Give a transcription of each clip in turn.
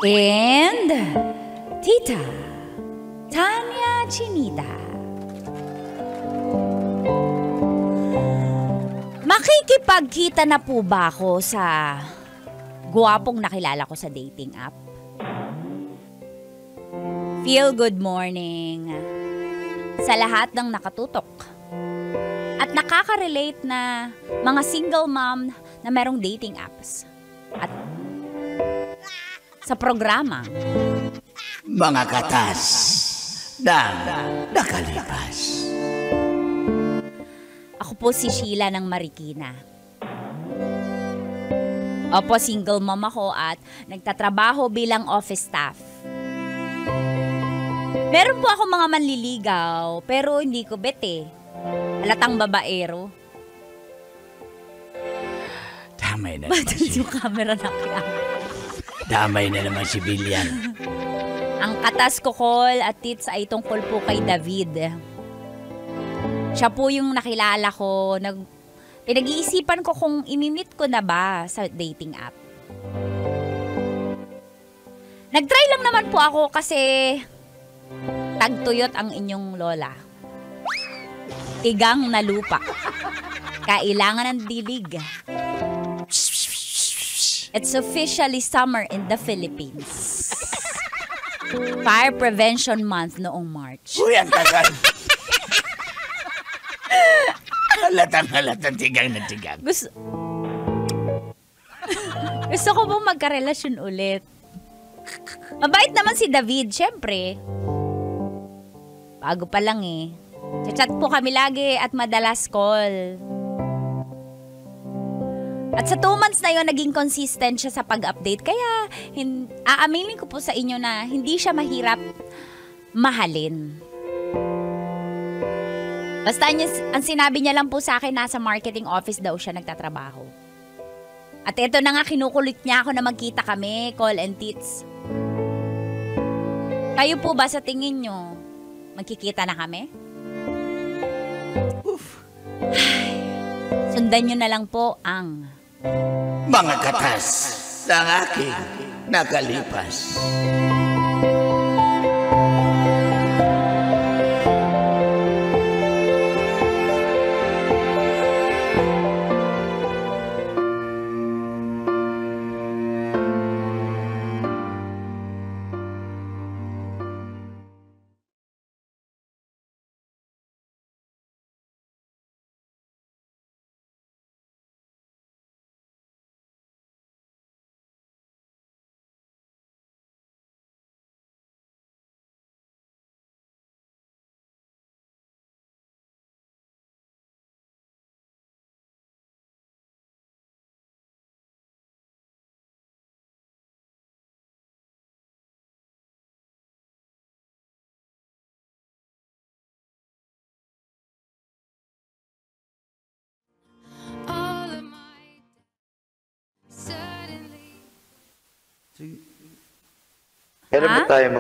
and Tita Tanya Chinita. Makikipagkita na po ba ako sa gwapong nakilala ko sa dating app? Feel good morning sa lahat ng nakatutok at nakaka-relate na mga single mom na merong dating apps. At sa programa Mga Katas ng Nakalipas. Ako po si Sheila ng Marikina. Opo, single mom ako at nagtatrabaho bilang office staff. Meron po ako mga manliligaw, pero hindi ko bet eh. Halatang babaero. Damay na Ba't naman yung camera na kaya? Damay na naman si Billian. Ang katas ko, Col, at tits ay tungkol po kay David. Siya po yung nakilala ko. Pinag-iisipan ko kung imimit ko na ba sa dating app. Nag-try lang naman po ako kasi tagtuyot ang inyong lola. Tigang na lupa. Kailangan ng dilig. It's officially summer in the Philippines. Fire Prevention Month noong March. Uy, ang tagal. Halatang tigang na tigang. Gusto ko pong magkarelasyon ulit. Mabait naman si David, syempre. Bago pa lang eh. Chat po kami lagi at madalas call. At sa 2 months na yon naging consistent siya sa pag-update. Kaya aaminin ko po sa inyo na hindi siya mahirap mahalin. Basta ang sinabi niya lang po sa akin, nasa marketing office daw siya nagtatrabaho. At ito na nga, kinukulit niya ako na magkita kami, call and tits. Kayo po ba sa tingin nyo, magkikita na kami? Ay, sundan nyo na lang po ang Mga Katas ng aking nakalipas. Kailan ba tayo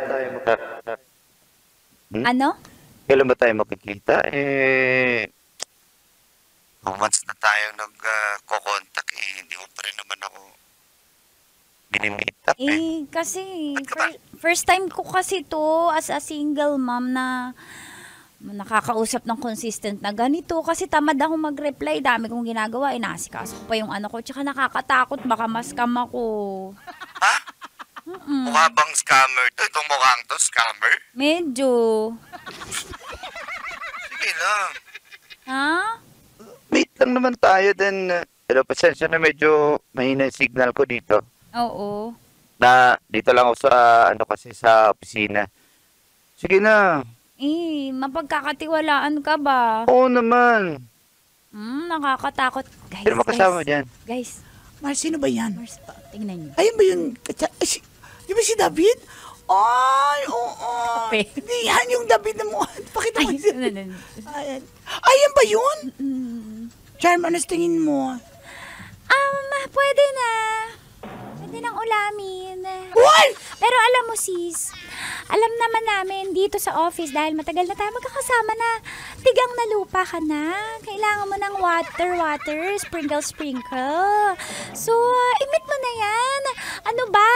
Ano? Kailan ba tayo makikita? 2 months na tayo nag-contact hindi mo pa rin naman ako minimit up Kasi first time ko kasi to as a single mom na nakakausap ng consistent na ganito. Kasi tamad ako mag-reply. Dami kong ginagawa. Inaasikaso ko pa yung ano ko. Tsaka nakakatakot. Baka ma-scam ako. Ha? Mukha bang scammer to? Itong mukhang to, scammer? Medyo. Sige lang. Ha? Meet lang naman tayo then pero pasensya na medyo mahina yung signal ko dito. Oo. Na dito lang ako sa kasi sa opisina. Sige na. Mapagkakatiwalaan ka ba? Oo naman. Nakakatakot. Guys, Sino makasama dyan? Guys. Mars, sino ba yan? Mars, tingnan niyo. Ayun ba yun? Di ba si David? Ay, oo. Hindi yan yung David na mo. Pakita mo siya. Ayan ba yun? Charm, ano tingin mo? Pwede na. Pwede nang ulamin. What? Pero alam mo sis, alam naman namin dito sa office dahil matagal na tayo magkakasama na tigang na lupa ka na. Kailangan mo ng water, sprinkle. So, imit mo na yan. Ano ba?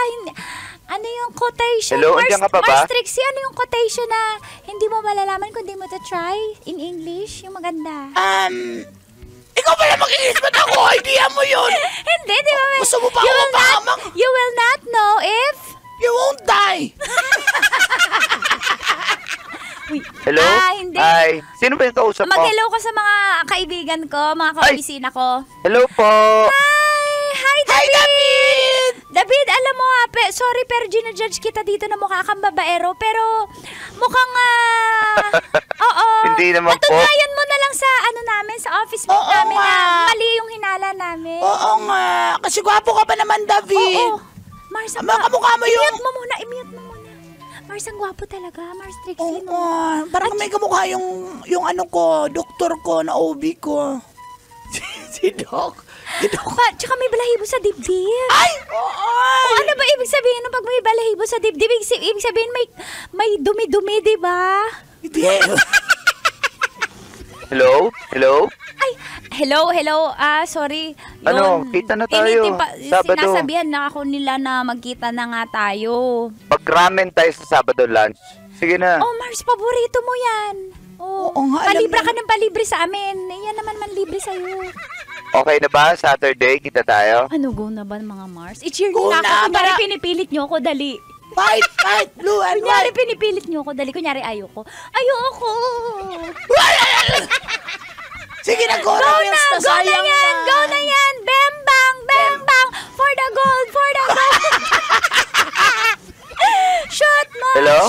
Ano yung quotation? Hello, andiyan ka pa ba? Mars Trixie, ano yung quotation na hindi mo malalaman kung di mo to try in English? Yung maganda. Ikaw pala mag-English, ba't ako? Idea mo yun. Hindi, di ba? Gusto mo pa ako mapahamang? You will not know if... You won't die. Hello? Hindi. Hi. Sino ba yung kausap mo? Mag-hello ka sa mga kaibigan ko, mga kaopisina ko. Hello po. Hi, David! David, alam mo sorry pero ginajudge kita dito na mukha kang babaero, pero mukhang, oo. Hindi naman po. Patunayan mo na lang sa, namin, sa office mate namin nga. na mali yung hinala namin. Oo nga. Kasi gwapo ka pa naman, David. Oo. Mars, Kamukha mo yung... i-mute mo muna. Mars, ang gwapo talaga. Mars Trixie. Oo. Parang may kamukha yung ano ko, doktor ko na OB ko. si Doc. Tsaka may balahibo sa dibdib. Ay! Oo! Ano ba ibig sabihin nung pag may balahibo sa dibdib? Ibig sabihin may dumi-dumi, di ba? Hindi. Hello? Hello? Ay, hello. Sorry. Ano, kita na tayo. Sabado. Sinasabihan na ako nila na magkita na nga tayo. Mag-ramen tayo sa Sabado lunch. Sige na. Oh, Mars, paborito mo yan. Oo nga, alam palibra mo. ka ng palibre sa amin. Yan naman libre sa'yo. Okay na ba? Saturday, kita tayo? Ano, go na ba mga Mars? I-cheer Go nyo na na, ako. Kunyari para- pinipilit nyo ako, dali. Fight, blue and Kunyari white. pinipilit nyo ako, dali. Kunyari ayoko. Ayoko. Sige na, Go Cora na, Mills, go na sayang yan, go na yan. Bem bang, for the gold, for the gold. Shoot Hello?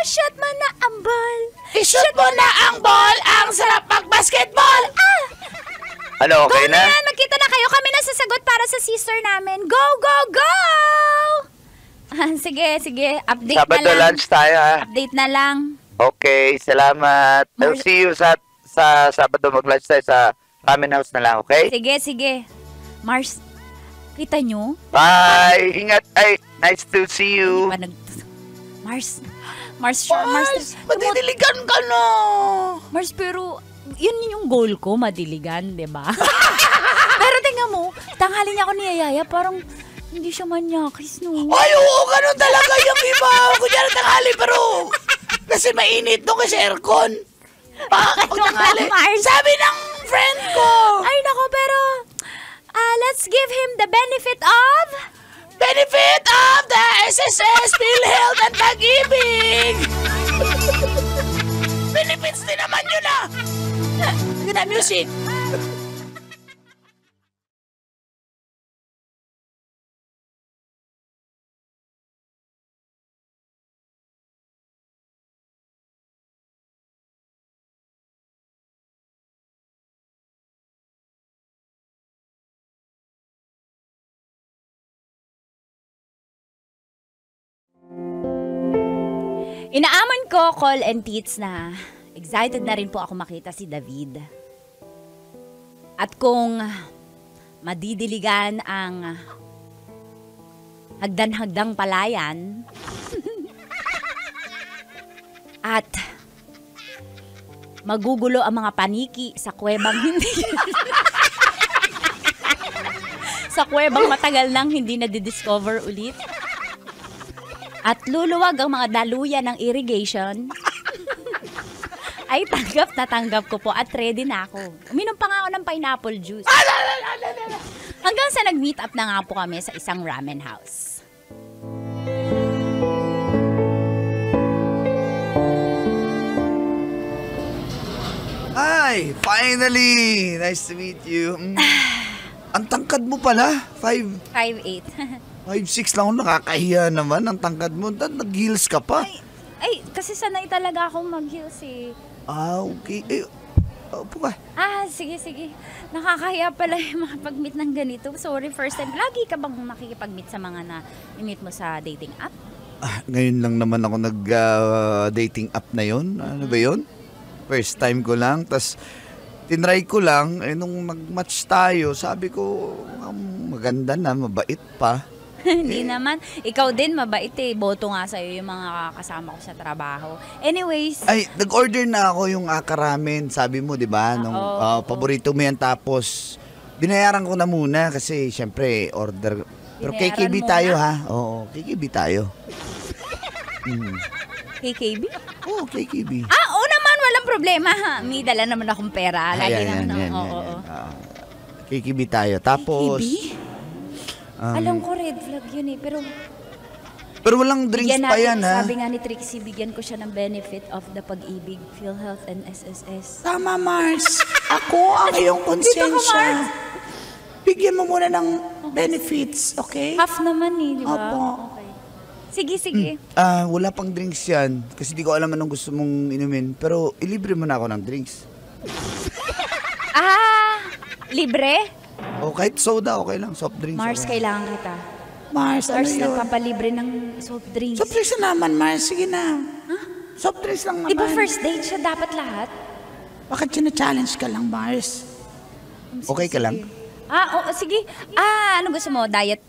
shoot mo na ang ball. I-shoot mo na ang ball, ang sarap mag-basketball. Ano, okay Go na na? yan, magkita na kayo. Kami na sasagot para sa sister namin. Go, go, go! Sige, update Sabado na lang. lunch tayo, ha? Update na lang. Okay, salamat. I'll see you sa Sabado mag-lunch tayo sa ramen house na lang, okay? Sige. Mars, kita nyo? Bye! Ingat! Ay, nice to see you. Mars, Mars, madidiligan ka na. Mars, pero yun yung goal ko, madiligan, di ba? Pero tingnan mo, tanghali niya ako ni Yaya, parang hindi siya manyakis, no? Ay, oo, ganun talaga yung iba. Kunyari tanghali, pero kasi mainit no, kasi aircon. Tanghali. Mars? Sabi ng friend ko. Ay, nako, pero let's give him the benefit of the SSS, PhilHealth at Pag-ibig. Benefits din naman yun ah. Yun na, music. Inaaman ko, Call and Teets, na excited na rin po ako makita si David. At kung madidiligan ang hagdan-hagdang palayan at magugulo ang mga paniki sa kuwebang hindi sa kuwebang matagal nang hindi na-discover ulit. At luluwag ang mga daluyan ng irrigation, ay tanggap ko po at ready na ako. Uminom pa nga ako ng pineapple juice. Hanggang sa nag-meet up na nga po kami sa isang ramen house. Hi! Finally! Nice to meet you. Ang tangkad mo pala. 5'8". 5'6" lang ako. Nakakahiya naman. Ang tangkad mo. Nag-heels ka pa. Ay, kasi sanay talaga akong mag-heels eh. Ah, okay. Eh, upo ka. Sige. Nakakahiya pala yung makapag-meet ng ganito. Sorry, first time. Lagi ka bang makikipag-meet sa mga na-meet mo sa dating app? Ngayon lang naman ako nag-dating app na yon. Ano ba yon? First time ko lang. Tapos, tinry ko lang. Eh, nung nag-match tayo, sabi ko, maganda na, mabait pa. Hindi naman. Ikaw din, mabait eh. Boto nga sa'yo yung mga kasama ko sa trabaho. Anyways. Ay, nag-order na ako yung ramen. Sabi mo, di ba? Nung paborito mo yan. Tapos, binayaran ko na muna kasi, syempre, order. Pero Binayaran KKB mo tayo, na? ha? Oo, KKB tayo. KKB? Oo, KKB. Oo naman, walang problema. May dala naman akong pera. Lagi naman ako. Oo. KKB tayo. Tapos, KKB? Alam ko red flag yun eh. Pero walang drinks bigyan pa natin, yan, ha? sabi nga ni Trixie, bigyan ko siya ng benefit of the pag-ibig, PhilHealth and SSS. Tama, Mars. Ako ang iyong konsensya. Bigyan mo muna ng benefits, okay? Half naman eh, di ba? Opo. Okay. Sige. Wala pang drinks yan. Kasi di ko alam anong gusto mong inumin. Pero ilibre mo na ako ng drinks. Libre? O kahit soda, okay lang. Soft drinks. Mars, okay. kailangan kita. Mars, ano Mars, yun? nagpapalibre ng soft drinks. Soft drinks na naman, Mars. Sige na. Soft drinks lang naman. Di ba first date siya dapat lahat? Bakit sina-challenge ka lang, Mars? Okay ka lang? Sige. Ano gusto mo? Diet?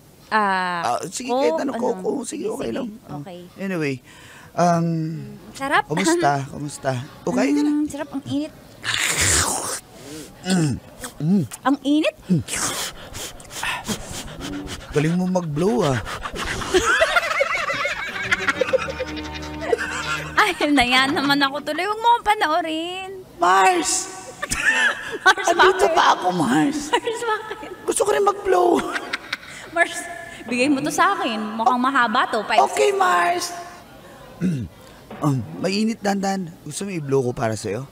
Sige, Coke? kahit ano, Coke. Sige, okay lang. Okay. Anyway, Sarap. Kumusta? Okay ka na? Sarap, ang init. Ang init? Galing mo mag-blow, Ay, nayan naman ako tuloy. Huwag mo akong panoorin. Mars! Mars, Andito bakit? pa ako, Mars. Mars, bakit? Gusto ko rin mag-blow. Mars, bigay mo to sa akin. Mukhang mahaba to. 5 Okay, Mars. Mainit dandan. Gusto mo i-blow ko para sa'yo?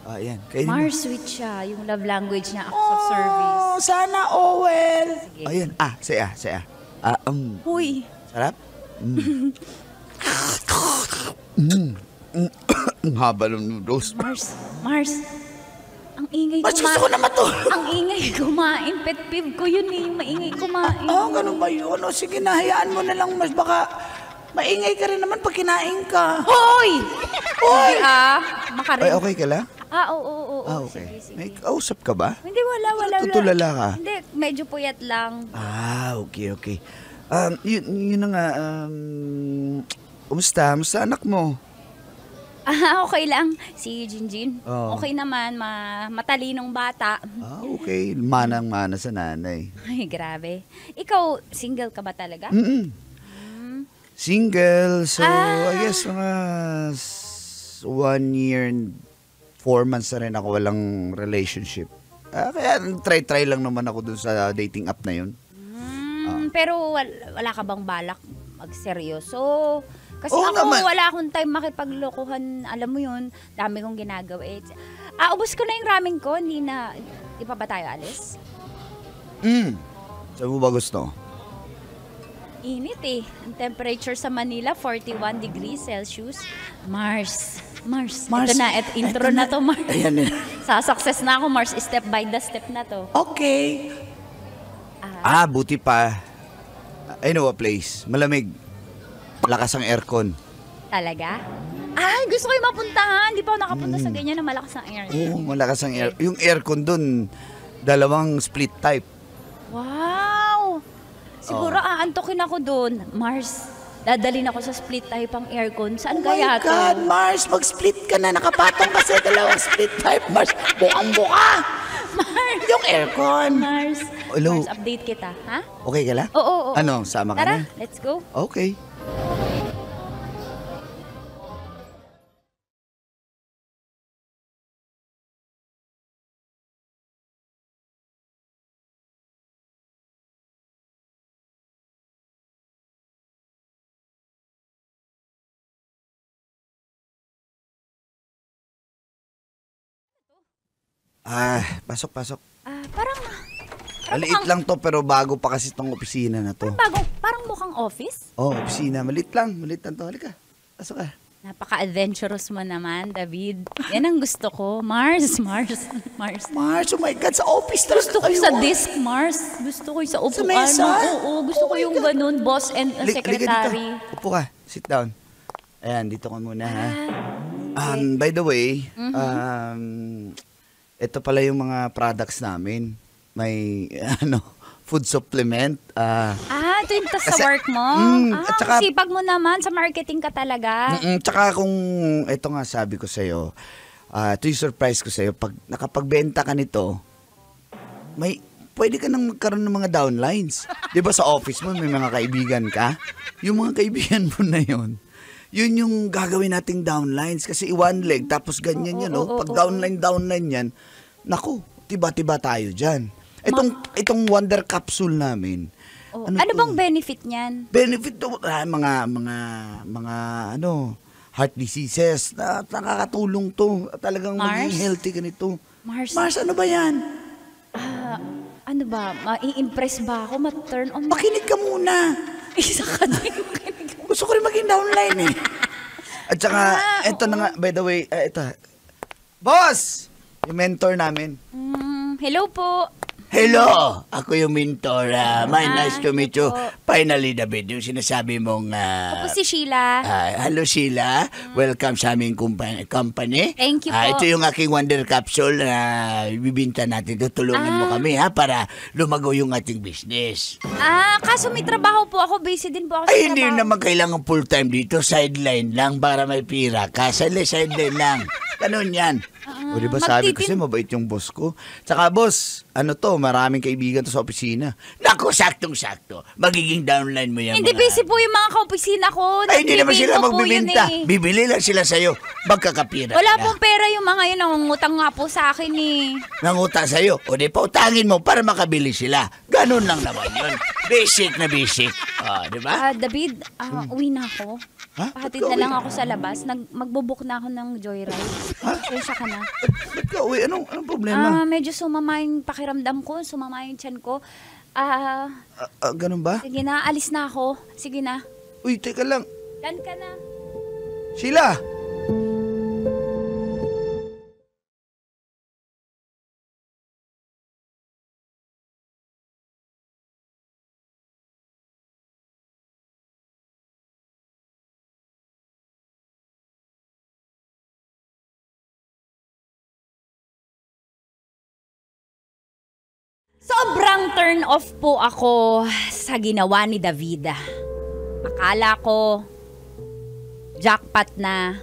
Ayan. Kainin mo. Mars, sweet siya. Yung love language niya, acts of service. Oh, sana well. Ayan. Saya. Huy. Sarap? Ang haba ng noodles. Mars. Ang ingay Mars, gusto ko na matulog. Ang ingay kumain. Pet peeve ko yun eh. Yung maingay kumain. Ganun ba yun? O sige na, hayaan mo na lang, Mars. Baka maingay ka rin naman pag kinain ka. Hoy! Hoy! Makarin. Ay, okay ka lang? Oo. Okay. Sige. May kausap ka ba? Hindi, wala. Tutulala ka? Hindi, medyo puyat lang. Okay. Yun na nga. Kumusta anak mo? Okay lang. Si Jinjin. Oh. Okay naman, matalinong bata. Okay. Manang-mana sa nanay. Ay, grabe. Ikaw, single ka ba talaga? Single. So, I guess mga 1 year and 4 months na rin ako walang relationship. Kaya try lang naman ako dun sa dating app na yun. Pero wala ka bang balak magseryoso? Kasi Oo ako, naman. wala akong time makipaglokohan. Alam mo yun, dami kong ginagawa. Ubus ko na yung ramen ko. Di pa ba tayo alis? Saan mo ba gusto? Init eh. Ang temperature sa Manila, 41 degrees Celsius. Mars. Ito na, intro na to, Mars. Ayan na. Sa-success na ako, Mars. Step by the step na to. Okay. Buti pa. I know a place. Malamig. Lakas ang aircon. Talaga? Ay, gusto ko yung mapuntahan. Di pa ako nakapunta sa ganyan na malakas ang air. Oo, malakas ang yung aircon dun, 2 split type. Wow! Siguro aantokin ako doon. Mars, dadalhin ako sa split type ang aircon. Saan Oh kaya my to? God, Mars, mag-split ka na. Nakapatong ka sa 2 split type, Mars. Bukang-buka. Mars! Yung aircon. Mars, Hello. Mars, update kita. Ha? Okay ka la? Oo. Ano, sama ka Tara, na? let's go. Okay. Pasok. Parang Maliit lang to pero bago pa kasi tong opisina na to. parang mukhang office. Opisina. Maliit lang to. Halika. Pasok ka. Napaka-adventurous mo naman, David. Yan ang gusto ko. Mars. Mars, oh my God, sa office talaga Gusto ko kayo. sa desk, Mars. Gusto ko yung sa upuan. mesa? Oo, gusto ko yung ganun, boss and secretary. Dito. Upo ka. Sit down. Ayan, dito ka muna ha. By the way, ito pala yung mga products namin. May food supplement. Ito yung tas sa Kasi- work mo? at saka- Sipag mo naman, sa marketing ka talaga. Tsaka kung ito nga sabi ko sa'yo, ito yung surprise ko sa'yo, pag nakapagbenta ka nito, may pwede ka nang magkaroon ng mga downlines. Di ba sa office mo may mga kaibigan ka? Yung mga kaibigan mo na yun yung gagawin nating downlines. Kasi one leg, tapos ganyan yan, no? Pag downline yan, naku, tiba-tiba tayo dyan. Itong Wonder Capsule namin. Ano bang benefit niyan? Benefit to, mga heart diseases, na nakakatulong to. Talagang maging healthy ka nito. Mars, ano ba yan? Ano ba? Mai-impress ba ako? Ma-turn on? Makinig ka muna. Isa ka din. Gusto ko rin maging downline eh. At saka, eto na nga, by the way, eto. Boss! Yung mentor namin. Hello po. Hello! Ako yung mentor. Nice to meet you. Finally, David, yung sinasabi mong... Ako si Sheila. Hello, Sheila. Welcome sa aming company. Thank you po. Ito yung aking Wonder Capsule na ibibinta natin. Tutulungan mo kami para lumago yung ating business. Kaso may trabaho po ako. Busy din po ako sa Ay, trabaho. hindi naman kailangan full-time dito. Sideline lang para may pira ka. Sideline lang. Ganun yan. O diba sabi ko sa'yo, mabait yung boss ko. Tsaka boss, maraming kaibigan to sa opisina. Naku, saktong-sakto. Magiging downline mo yan. Hindi busy po yung mga kaopisina ko. Ay, hindi naman sila magbibinta. Eh. Bibili lang sila sa'yo. Magkakapira. Wala pong pera yung mga yun. Nangungutang nga po sa akin eh. Nangutang sa'yo. O di pautangin mo para makabili sila. Ganun lang naman yun. Basic na basic. Di ba? David, uwi na ako. Pahatid na lang ako sa labas. Magbubuk na ako ng joyride. Kaya ka na. Ba't ka uwi? Anong problema? Medyo sumama yung pakiramdam ko. Sumama yung tiyan ko. Ganun ba? Sige na, alis na ako. Sige na. Uy, teka lang. Dan ka na. Sheila! Sobrang turn off po ako sa ginawa ni David. Akala ko, jackpot na.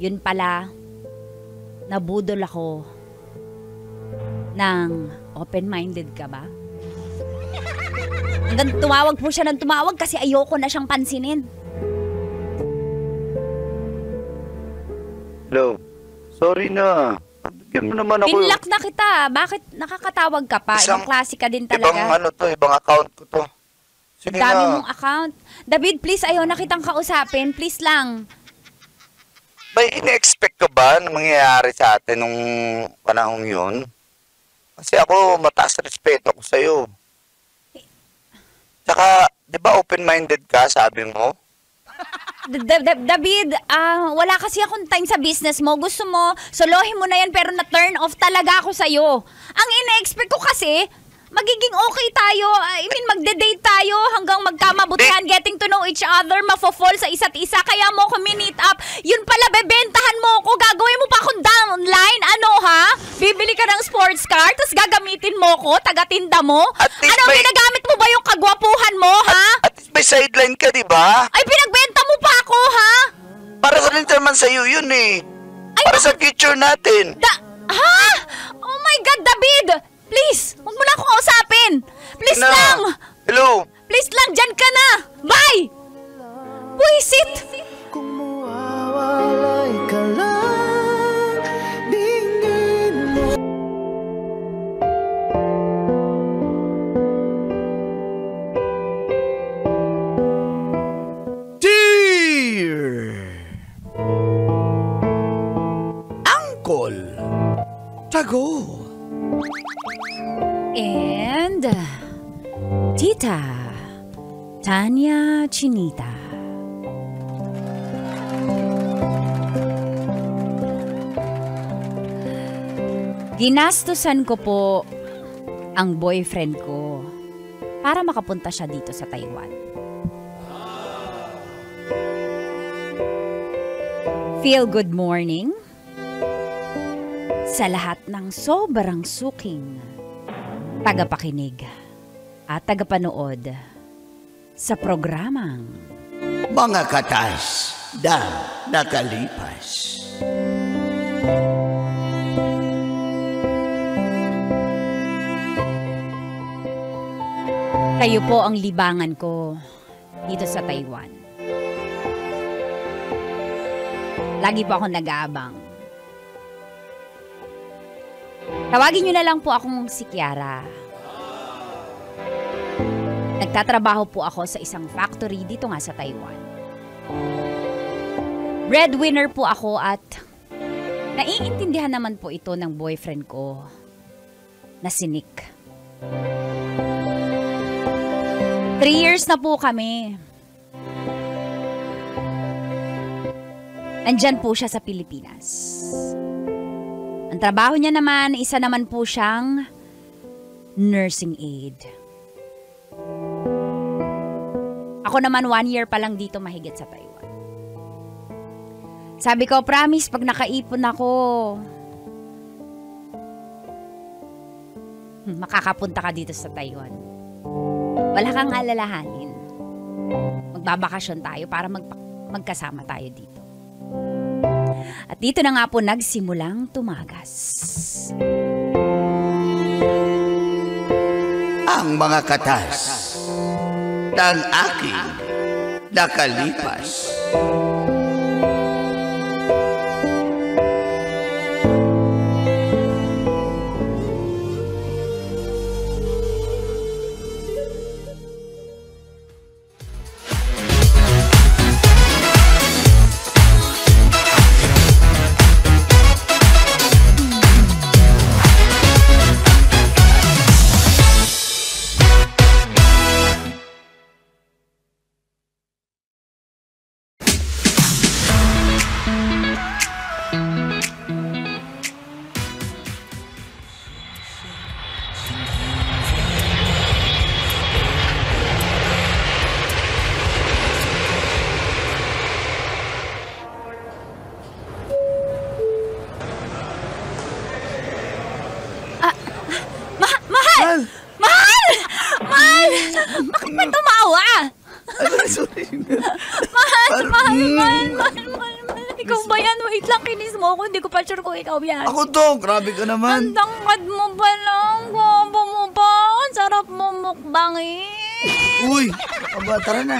Yun pala, nabudol ako ng open-minded ka ba? Hanggang tumawag po siya ng tumawag kasi ayoko na siyang pansinin. Hello. Sorry na. Bigyan mo naman ako. Pinlock na kita. Bakit nakakatawag ka pa? Ibang klase ka din talaga. Ibang account ko to. Sige Dami na. mong account. David, please, ayaw na kitang kausapin. Please lang. May ina-expect ka ba na mangyayari sa atin nung panahong yun? Kasi ako, mataas respeto ko sa'yo. Tsaka, di ba open-minded ka, sabi mo? David, wala kasi akong time sa business mo. Gusto mo, solohin mo na yan pero na-turn off talaga ako sa'yo. Ang ina-expect ko kasi, magiging okay tayo. I mean, magde-date tayo hanggang magkamabutihan, getting to know each other, mafo-fall sa isa't isa. Kaya mo ko minute up. Yun pala, bebentahan mo ko. Gagawin mo pa akong downline. Ano ha? Bibili ka ng sports car, tapos gagamitin mo ko, taga-tinda mo? Ano, ginagamit mo ba yung kagwapuhan mo, ha? At least may sideline ka, di ba? Ay, pinagbenta mo pa ako, ha? Para sa rin naman sa'yo yun eh. Para sa future natin. Ha? Oh my God, David! Please, huwag mo na akong kausapin. Please Na. lang. Hello. Please lang, dyan ka na. Bye! Buisit! Kung mawawalay ka lang, dingin mo. Dear Uncle Tago And Tita Tanya Chinita. Ginastusan ko po ang boyfriend ko para makapunta siya dito sa Taiwan. Feel good morning sa lahat ng sobrang suking tagapakinig at tagapanood sa programang Mga Katas na Nakalipas. Kayo po ang libangan ko dito sa Taiwan. Lagi po ako nag-aabang. Tawagin niyo na lang po akong si Kiara. Nagtatrabaho po ako sa isang factory dito nga sa Taiwan. Breadwinner po ako at naiintindihan naman po ito ng boyfriend ko na si Nick. 3 years na po kami. Andyan po siya sa Pilipinas. Ang trabaho niya naman, isa naman po siyang nursing aid. Ako naman 1 year pa lang dito mahigit sa Taiwan. Sabi ko, promise, pag nakaipon ako, makakapunta ka dito sa Taiwan. Wala kang alalahanin. Magbabakasyon tayo para magkasama tayo dito. At dito na nga po nagsimulang tumagas. Ang mga katas ng aking nakalipas. Bakit ba tumawa? Sorry. Mahal. Ikaw ba yan? Wait lang, kinis mo ako. Hindi ko pa sure kung ikaw yan. Ako to, grabe ka naman. Ang tangkad mo pa lang. Guwapo mo pa. Ang sarap mo mukbangin. Uy, tara na.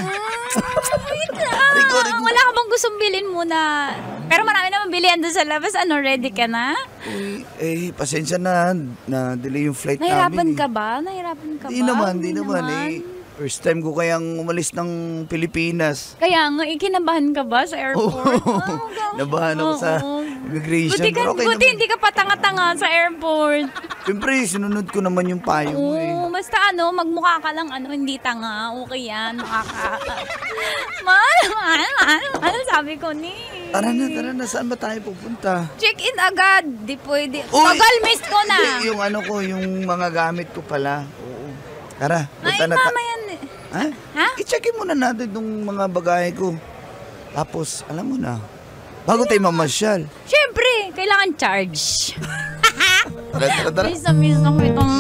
Wait lang. Wala ka bang gustong bilhin muna? Pero marami naman bilihan doon sa labas. Ano, ready ka na? Uy, pasensya na. Na-delay yung flight Nahirapan namin. ka ba? Nahirapan ka ba? Di naman. First time ko kayang umalis ng Pilipinas. Kaya nga, ikinabahan ka ba sa airport? Nabahan ako sa immigration. Buti hindi ka pa tanga-tanga sa airport. Siyempre, sinunod ko naman yung payo mo eh. Basta magmukha ka lang, hindi tanga. Okay yan, makaka. Mahal, sabi ko ni. Tara na, saan ba tayo pupunta? Check-in agad, di pwede. Uy! Tagal, miss ko na. Yung yung mga gamit ko pala. Oo. Tara, punta Ay, na mama yan. Ha? I-checkin muna natin itong mga bagahe ko. Tapos, alam mo na, bago tayo mamasyal. Siyempre, kailangan charge. Tara. Miss na ko itong...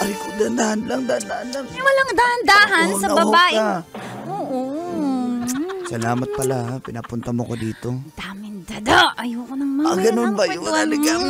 Aray ko, dahan lang. Walang dahan-dahan sa babae. Oo. Salamat pala ha, pinapunta mo ko dito. Daming dada. Ayoko nang mamaya. Ganun ba yun? Halika.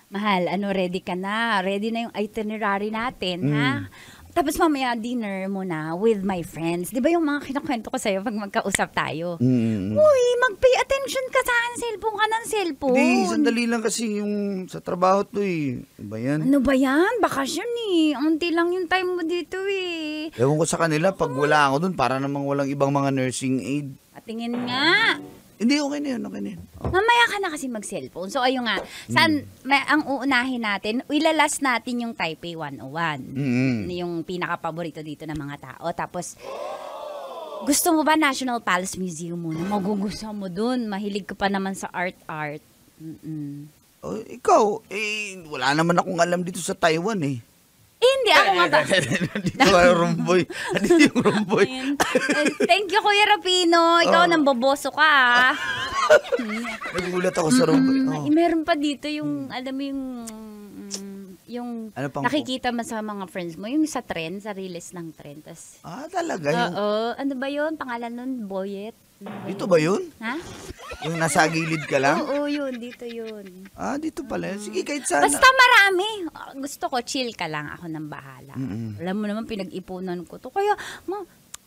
Mahal, ready ka na? Ready na yung itinerary natin, ha? Tapos mamaya dinner muna with my friends. Di ba yung mga kinukwento ko sa'yo pag magkausap tayo? Uy, mag-pay attention ka sa akin. Cellphone ka ng cellphone. Hindi, sandali lang kasi yung sa trabaho to eh. Ano ba yan? Ano ba yan? Bakasyon eh. Unti lang yung time mo dito eh. Ewan ko sa kanila, pag wala ako dun, para namang walang ibang mga nursing aid. Patingin nga. Hindi, okay na yun. Mamaya ka na kasi mag-cellphone. So, ayun nga. Ang uunahin natin, ilalas natin yung Taipei 101. Yung pinaka-paborito dito ng mga tao. Tapos, gusto mo ba National Palace Museum muna? Magugustuhan mo dun. Mahilig ka pa naman sa art. Oh, ikaw, wala naman akong alam dito sa Taiwan eh. Hindi, ako nga ba? Dito yung rumboy. Dito yung rumboy. Thank you, Kuya Rapino. Ikaw nang boboso ka, ah. Nagulat ako sa rumboy. Meron pa dito yung, alam mo yung Ano pang- nakikita mo sa mga friends mo, yung sa trend, sa release ng trend. Tas, Talaga yun. ano ba yun? Pangalan nun, Boyet? Dito ba yun? Ha? Yung nasa gilid ka lang? Oo, yun. Dito yun. Dito pala. Sige, kahit sana. Basta marami. Gusto ko, chill ka lang. Ako nang bahala. Alam mo naman, pinag-ipunan ko to. Kaya,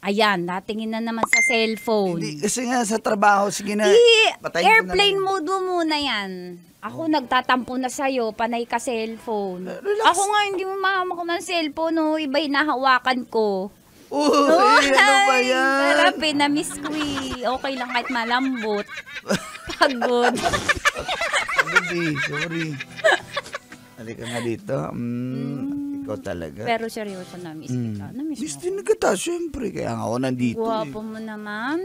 ayan, natingin na naman sa cellphone. Hindi, kasi nga sa trabaho, sige na. patayin ko na Airplane lang. mode mo muna yan. Ako nagtatampo na sa'yo, panay ka cellphone. Relax. Ako nga, hindi mo mahama ko ng cellphone, no? Iba hinahawakan ko. Uy, ano ba yan? Sarap eh, na-miss ko eh. Okay lang kahit malambot. Pagod. Baby, sorry. Halika nga dito. Ikaw talaga. Pero seryoso, na-miss kita. Na-miss Miss mo. din kita, syempre. Kaya nga ako nandito. Guwapo mo naman.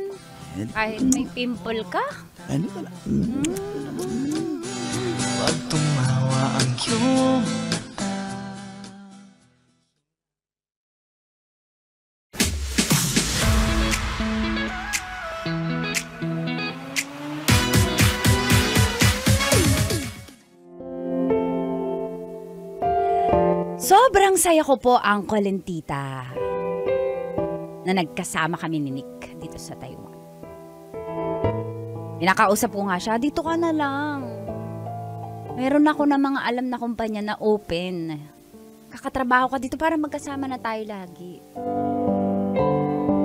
Kahit may pimple ka. Ano pala? Pag tumawa ang iyong Sobrang saya ko po, Uncle and Tita, na nagkasama kami ni Nick dito sa Taiwan. Pinakausap ko nga siya, dito ka na lang. Meron ako na mga alam na kumpanya na open. Kakatrabaho ka dito para magkasama na tayo lagi.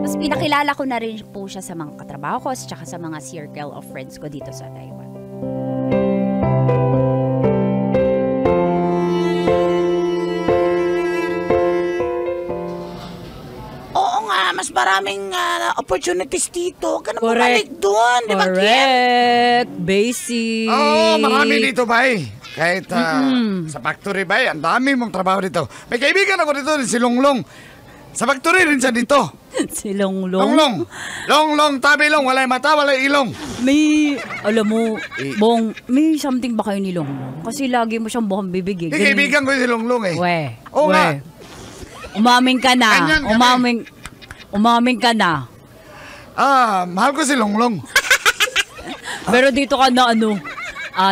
Tapos pinakilala ko na rin po siya sa mga katrabaho ko at sa mga circle of friends ko dito sa Taiwan. Oo nga, mas maraming opportunities dito. Huwag ka na bumalik doon. Di ba, Kim? Correct. Basic. Oo, marami dito, bay. Kahit sa factory, bay, ang dami mong trabaho dito. May kaibigan ako dito, si Longlong. Sa factory rin siya dito. Si Longlong. Longlong. Longlong, tabilong, walay mata, walay ilong. May, alam mo, Bong, may something ba kayo ni Longlong? Kasi lagi mo siyang buhang bibig eh. May kaibigan ko si Longlong eh. Oo nga. Umamin ka na. Ganyan kami. Umamin ka na. Mahal ko si Longlong. Pero dito ka na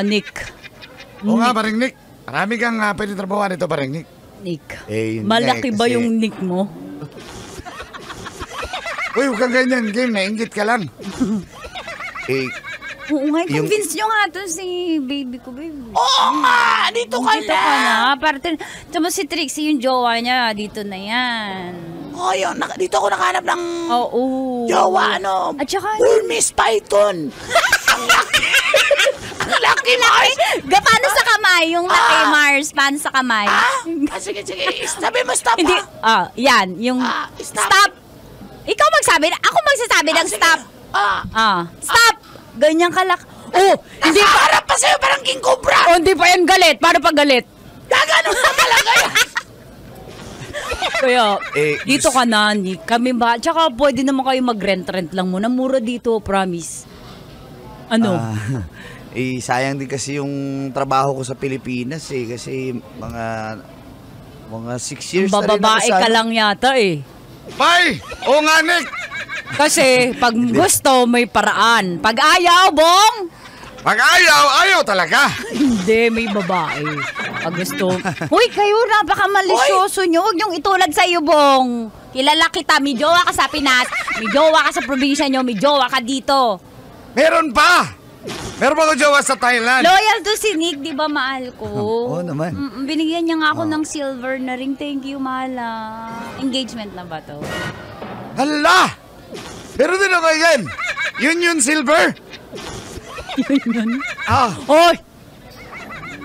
Nick. Oo nga, paring Nick. Marami kang pwede trabaho dito, paring Nick. Nick. Yun Malaki nga, ba kasi- yung Nick mo? Uy, huwag kang ganyan, Kim. Nainggit ka lang. Oo nga, Yung- convince nyo nga to si baby ko, baby. Oo nga, dito ka Dito na. ka na. Parte, tama si Trixie, yung jowa niya, dito na yan. Oo, yun. Dito ako nakahanap ng Oo. jowa, At saka, Burmese Python. Ang laki. Ang laki, Mars. paano sa kamay? Yung laki, Mars, paano sa kamay? Sige. Sabi mo, stop, Hindi, ha? yan, yung Stop. stop. Ikaw magsabi, ako magsasabi ng Sige. stop. Stop. Ganyan kalak. Oh, hindi pa. Harap pa sa'yo, parang King Cobra. Oh, hindi pa yan galit. Paano pa galit? Gaganon na talaga yan. Kaya, Eh, dito ka na, Nick. Kami ba? Tsaka pwede naman kayo mag-rent-rent lang muna. Mura dito, promise. Ano? Sayang din kasi yung trabaho ko sa Pilipinas eh. Kasi mga 6 years na rin ako Bababae sa- ka lang yata eh. Bay! Oo nga, Nick. Kasi pag gusto, may paraan. Pag ayaw, Bong! Pag ayaw talaga. Hindi, may babae. Pag gusto. Hoy, kayo, napaka-malisyoso nyo. Huwag niyong itulad sa iyo, Bong. Kilala kita, may jowa ka sa Pinas, may jowa ka sa probinsya nyo, may jowa ka dito. Meron pa. Meron pa ko jowa sa Thailand. Loyal to si Nick, di ba, mahal ko? Oo naman. Binigyan niya nga ako ng silver na ring. Thank you, mahal. Engagement na ba to? Hala! Pero din ako yan. Yun silver. Yun. Hoy!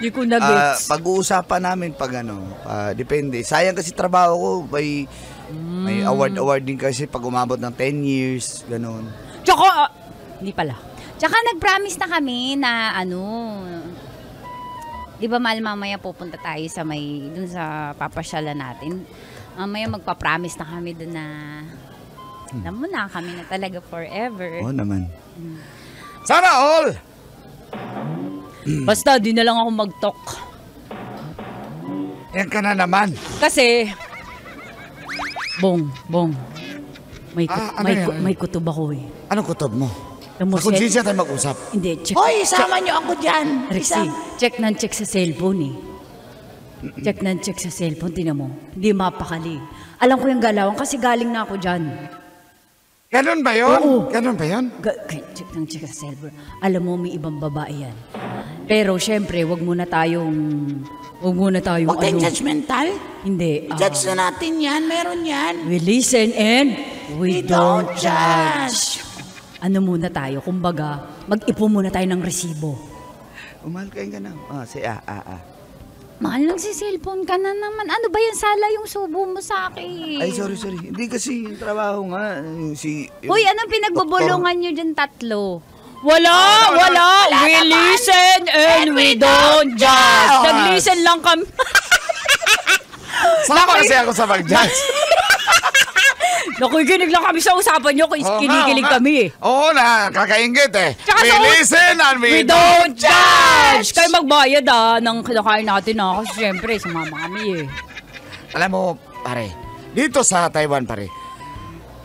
Di ko na-gets. Pag-uusapan namin pag depende. Sayang kasi trabaho ko, may award din kasi pag umabot ng 10 years, ganun. Tsaka, hindi pala. Tsaka nag-promise na kami na di ba mahal, mamaya pupunta tayo sa dun sa papasyalan natin. Mamaya magpa-promise na kami dun na alam mo na, kami na talaga forever. Oo naman. Sana all! Basta, di na lang ako mag-talk. Yan ka na naman. Kasi, Bong, may ano yan? may kutob ako eh. Anong kutob mo? Alam mo, Sa konsensya tayo mag-usap. Hindi, check. Hoy, isama niyo ako dyan. Rexy, check ng check sa cellphone eh. Check ng check sa cellphone, tinan mo. Hindi mapakali. Alam ko yung galawan kasi galing na ako dyan. Ganun ba yun? Oo. Ganun ba yun? Check ng check sa cellphone. Alam mo, may ibang babae yan. Pero syempre, wag muna tayong Huwag tayong judgmental. Hindi. Judge na natin yan. Meron yan. We listen and we don't judge. Ano muna tayo? Kumbaga, mag-ipon muna tayo ng resibo. Umahal kayo ka na. Mahal, nagsiselfone ka na naman. Ano ba yan? Sala yung subo mo sa akin. Ay, sorry. Hindi kasi yung trabaho nga. Uy, anong pinagbubulungan nyo dyan tatlo? Wala. We listen and we don't judge. Nag-listen lang kami. Sama kasi ako sa mag-judge. Nakikinig lang kami sa usapan nyo. Kinikilig kami eh. Oo na, kakaingit eh. Tsaka We listen and we don't judge. Kayo magbayad ng kinakain natin Kasi syempre, sumama kami eh. Alam mo, pare, dito sa Taiwan, pare,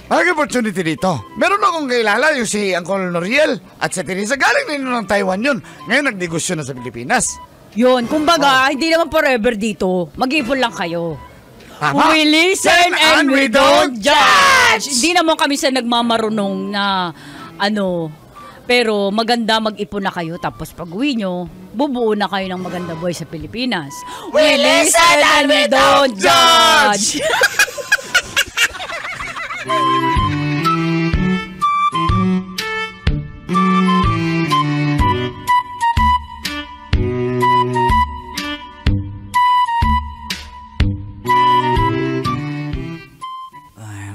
malaking opportunity dito. Meron akong kailala, yung si Uncle Noriel at si Teresa. Galing din ng Taiwan yun. Ngayon nagdegosyo na sa Pilipinas. Yun, kumbaga, hindi naman forever dito. Mag-ipon lang kayo. Tama. We listen and we don't judge. Hindi naman kami sa nagmamarunong na pero maganda mag-ipon na kayo. Tapos pag uwi nyo, bubuo na kayo ng maganda boy sa Pilipinas. We listen and we don't judge.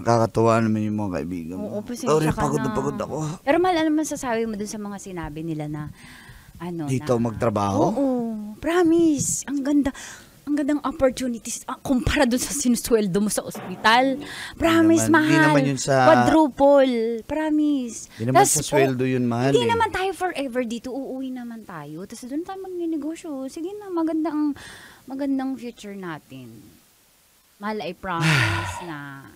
Nakakatuwa naman yung mga kaibigan mo. Oo, pasensya Sorry, ka pagod na na. pagod ako. Pero mahal, ano man sasabi mo dun sa mga sinabi nila na Dito magtrabaho? Oo, promise. Ang gandang opportunities kumpara dun sa sinusweldo mo sa ospital. Promise, Hindi mahal. Hindi naman yun sa... Quadruple. Promise. Hindi naman sa sweldo yun, mahal. Hindi naman tayo forever dito. Uuwi naman tayo. Tapos doon tayo magnenegosyo. Sige na, magandang future natin. Mahal, I promise na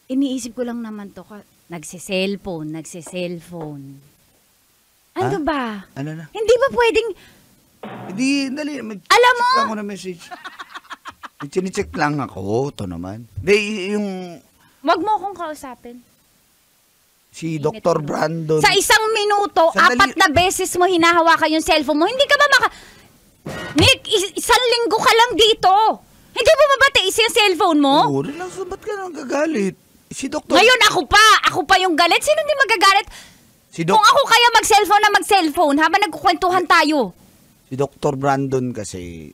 iniisip ko lang naman to. Nagse-cellphone. Ano ba? Ano na? Hindi ba pwedeng... Hindi, dali. Alam mo? Check lang ako na message. Chine-check lang ako. Ito naman. Hindi, yung... Wag mo akong kausapin. Si Dr. Brandon. Sa isang minuto, Sandali. 4 na beses mo hinahawakan yung cellphone mo. Hindi ka ba Nick, 1 linggo ka lang dito. Hindi mo mabatiis yung cellphone mo? Oo, relax. Ba't ka nang gagalit? Si Dr. Ngayon ako pa yung galit. Sino hindi magagalit? Si Kung ako kaya mag-cellphone habang nagkukwentuhan tayo. Si Dr. Brandon kasi,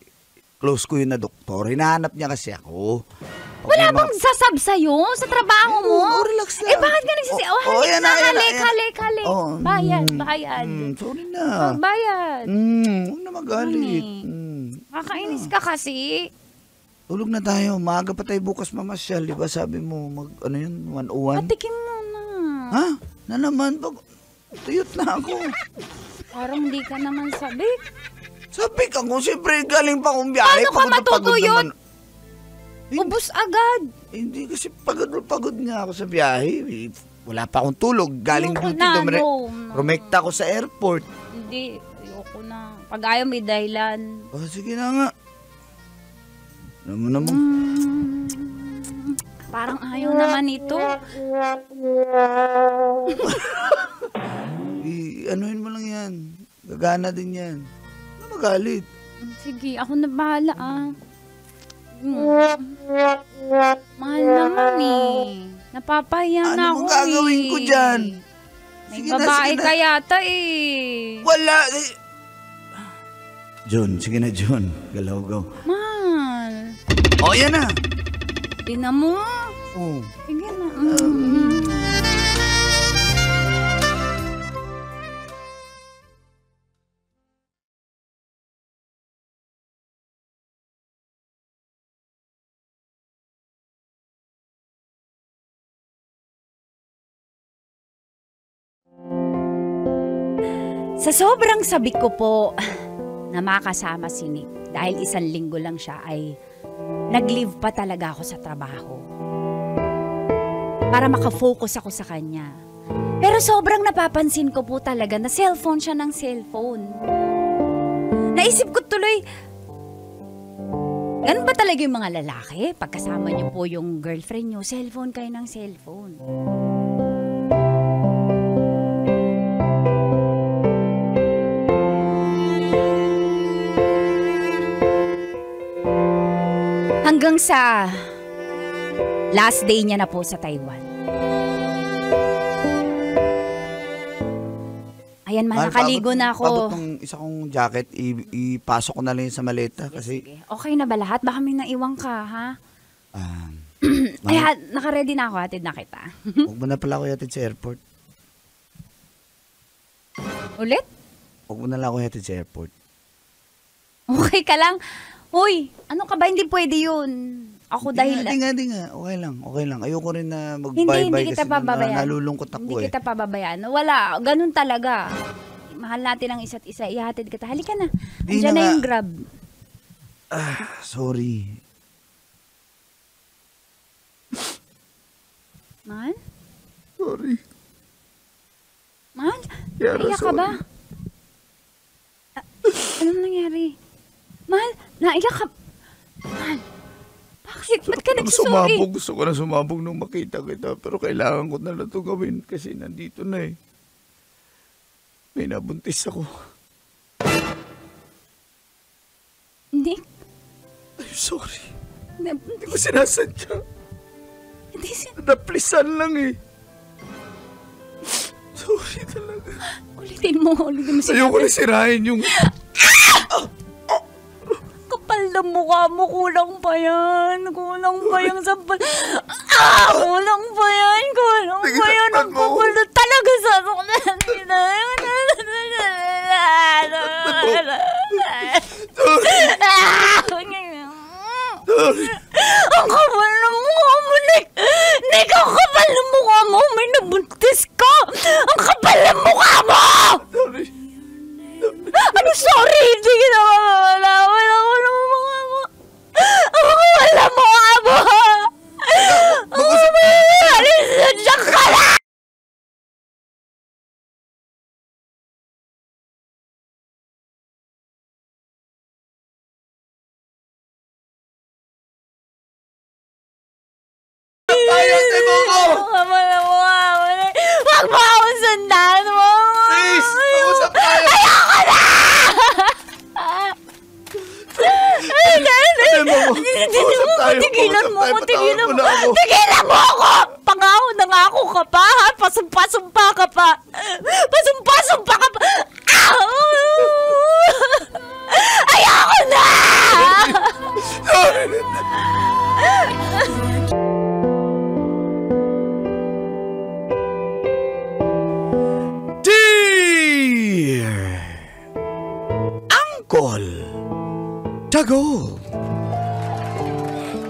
close ko yun na doktor. Hinahanap niya kasi ako. Wala bang sasab sa'yo sa trabaho mo? Relax lang. Bakit ka nagsisi? Halik. Bayad. Sorry na. Bayad. Huwag na magalit. Kakainis ka kasi. Tulog na tayo. Maaga pa tayo bukas mamasyal. Di ba sabi mo, 101? Patikim mo na. Ha? Na naman? Tuyot na ako. Parang di ka naman sabik. Sabik ako. Siyempre, galing pa akong biyahe. Paano ka matutuyot? Naman. Ubus agad. Hindi kasi pagod nga ako sa biyahe. Wala pa akong tulog. Galing Ayoko duty. na, Rumekta ako sa airport. Hindi, ayoko na. Pag ayaw may dahilan. Sige na nga. Alam mo naman. Parang ayaw naman ito. Anuhin mo lang yan. Gagana din yan. Ano magalit? Sige, ako na bahala Mahal naman Napapahiya na ako Ano gagawin ko dyan? May Sige na, babae sige na. ka yata Wala. John, sige na John. Galaw-gaw. Mahal. Yan na. Tingnan mo. Oh. Sige na. Sa sobrang sabik ko po na makasama si Nick dahil 1 linggo lang siya ay nag-leave pa talaga ako sa trabaho para makafocus ako sa kanya. Pero sobrang napapansin ko po talaga na cellphone siya ng cellphone. Naisip ko tuloy, ganun ba talaga yung mga lalaki? Pagkasama niyo po yung girlfriend niyo, cellphone kayo ng cellphone. Hanggang sa last day niya na po sa Taiwan. Ayan, nakaligo na ako. Pabot ng isa kong jacket, ipasok ko na lang yun sa maleta kasi... Sige. Okay na ba lahat? Baka may naiwang ka, ha? Ma'am, Ay, naka-ready na ako. Hatid na kita. huwag mo na pala ako yatid sa airport. Ulit? Huwag mo na lang ako yatid sa airport. Okay ka lang? Uy, ano ka ba? Hindi pwede yun. Ako dahil... Di nga. Okay lang. Ayoko rin na mag-bye-bye Hindi kita kasi pababayaan. nalulungkot ako Hindi kita pababayaan. Wala, ganun talaga. Mahal natin ang isa't isa. Ihatid kita. Halika na. Di Andiyan na na nga. yung Grab. Sorry. Mahal? Sorry. Mahal? Yara, Naiyak ka ba? Anong nangyari? Mahal? Naiyak ka? Mahal? Bakit? Ba't ka nagsusorry? Gusto ko na sumabog nung makita kita. Pero kailangan ko na lang ito gawin kasi nandito na eh. May nabuntis ako. Nick? I'm sorry. Hindi Hindi ko sinasadya. Naplisan lang eh. Sorry talaga. Ulitin mo Ayoko na sirain yung... Kapal na mukha mo, kulang pa yan. Kulang pa yung sampal. Kulang pa yan. Ang kapal na talaga sa Ang kapal na mukha mo, Nick. Nick, ang kapal na mukha mo. May nabuntis ka. Ang kapal na mukha mo. Sorry. Ano sorry? Hindi kita mawawala. Wala ko na mukha mo. Ang kapal na mukha mo. Alis na dyan ka na. Ayaw, tebo ko! Ang kapal na mukha mo. Huwag mo ako sundan mo. Please! Mag-usap tayo! Ayoko na! Mag-usap tayo! Tigilan mo ako, tigilan mo. Patawad mo na ako. Tigilan mo ako! Pangako na nga ako ka pa, ha? Pasumpa-sumpa ka pa. Pasumpa-sumpa ka pa. Ayoko na! Dear Uncle Tago.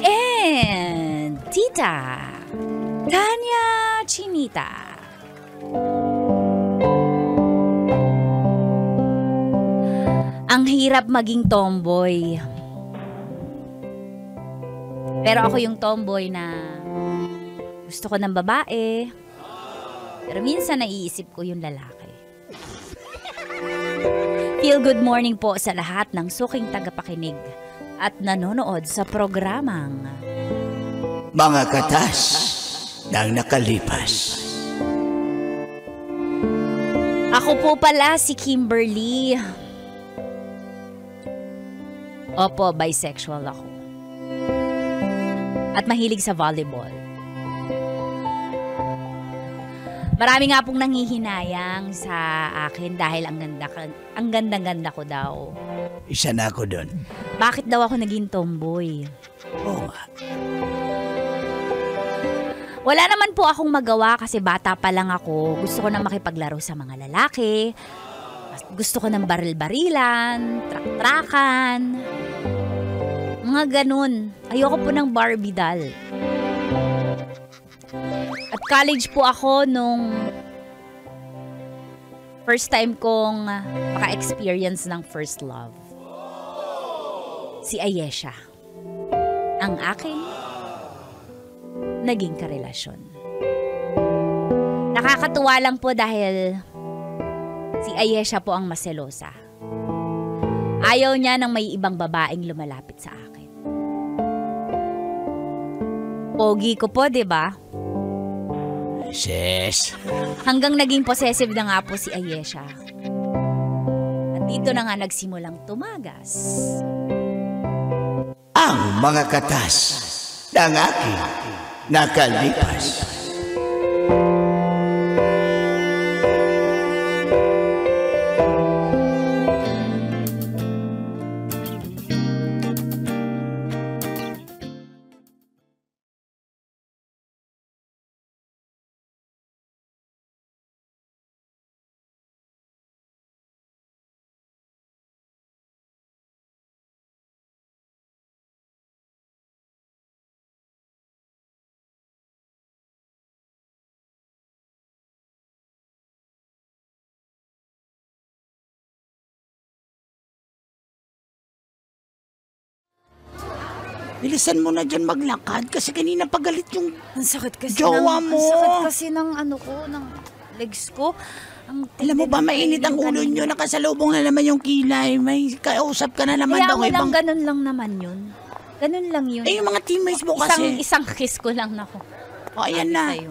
And Tita Tanya Chinita. Ang hirap maging tomboy. Pero ako yung tomboy na gusto ko ng babae. Pero minsan naiisip ko yung lalaki. Feel good morning po sa lahat ng suking tagapakinig at nanonood sa programang Mga katas ng nakalipas. Ako po pala si Kimberly. Opo, bisexual ako. At mahilig sa volleyball. Marami nga pong nanghihinayang sa akin dahil ang ganda-ganda ko daw. Isa na ako doon. Bakit daw ako naging tomboy? Oo nga. Wala naman po akong magawa kasi bata pa lang ako. Gusto ko na makipaglaro sa mga lalaki. Gusto ko ng baril-barilan, trak-trakan. Mga ganun. Ayoko po ng Barbie doll. At college po ako nung first time kong maka-experience ng first love. Si Ayesha. Ang aking naging karelasyon. Nakakatuwa lang po dahil si Ayesha po ang maselosa. Ayaw niya ng may ibang babaeng lumalapit sa akin. Pogi ko po, 'di ba? Sis. Hanggang naging possessive na nga po si Ayesha. At dito na nga nagsimulang tumagas. Ang mga katas ng aking nakalipas. Bilisan mo na dyan maglakad kasi kanina pagalit yung Ang sakit kasi jowa mo. Ang sakit kasi ng ano ko, ng legs ko. Alam mo ba, mainit ang ulo nyo, nakasalubong na naman yung kilay. May kausap ka na naman Kaya daw. ako lang, ganun lang naman yun. Ganun lang yun. Eh, yung mga teammates mo kasi. Isang kiss ko lang na ko. O, ayan na. Sa'yo.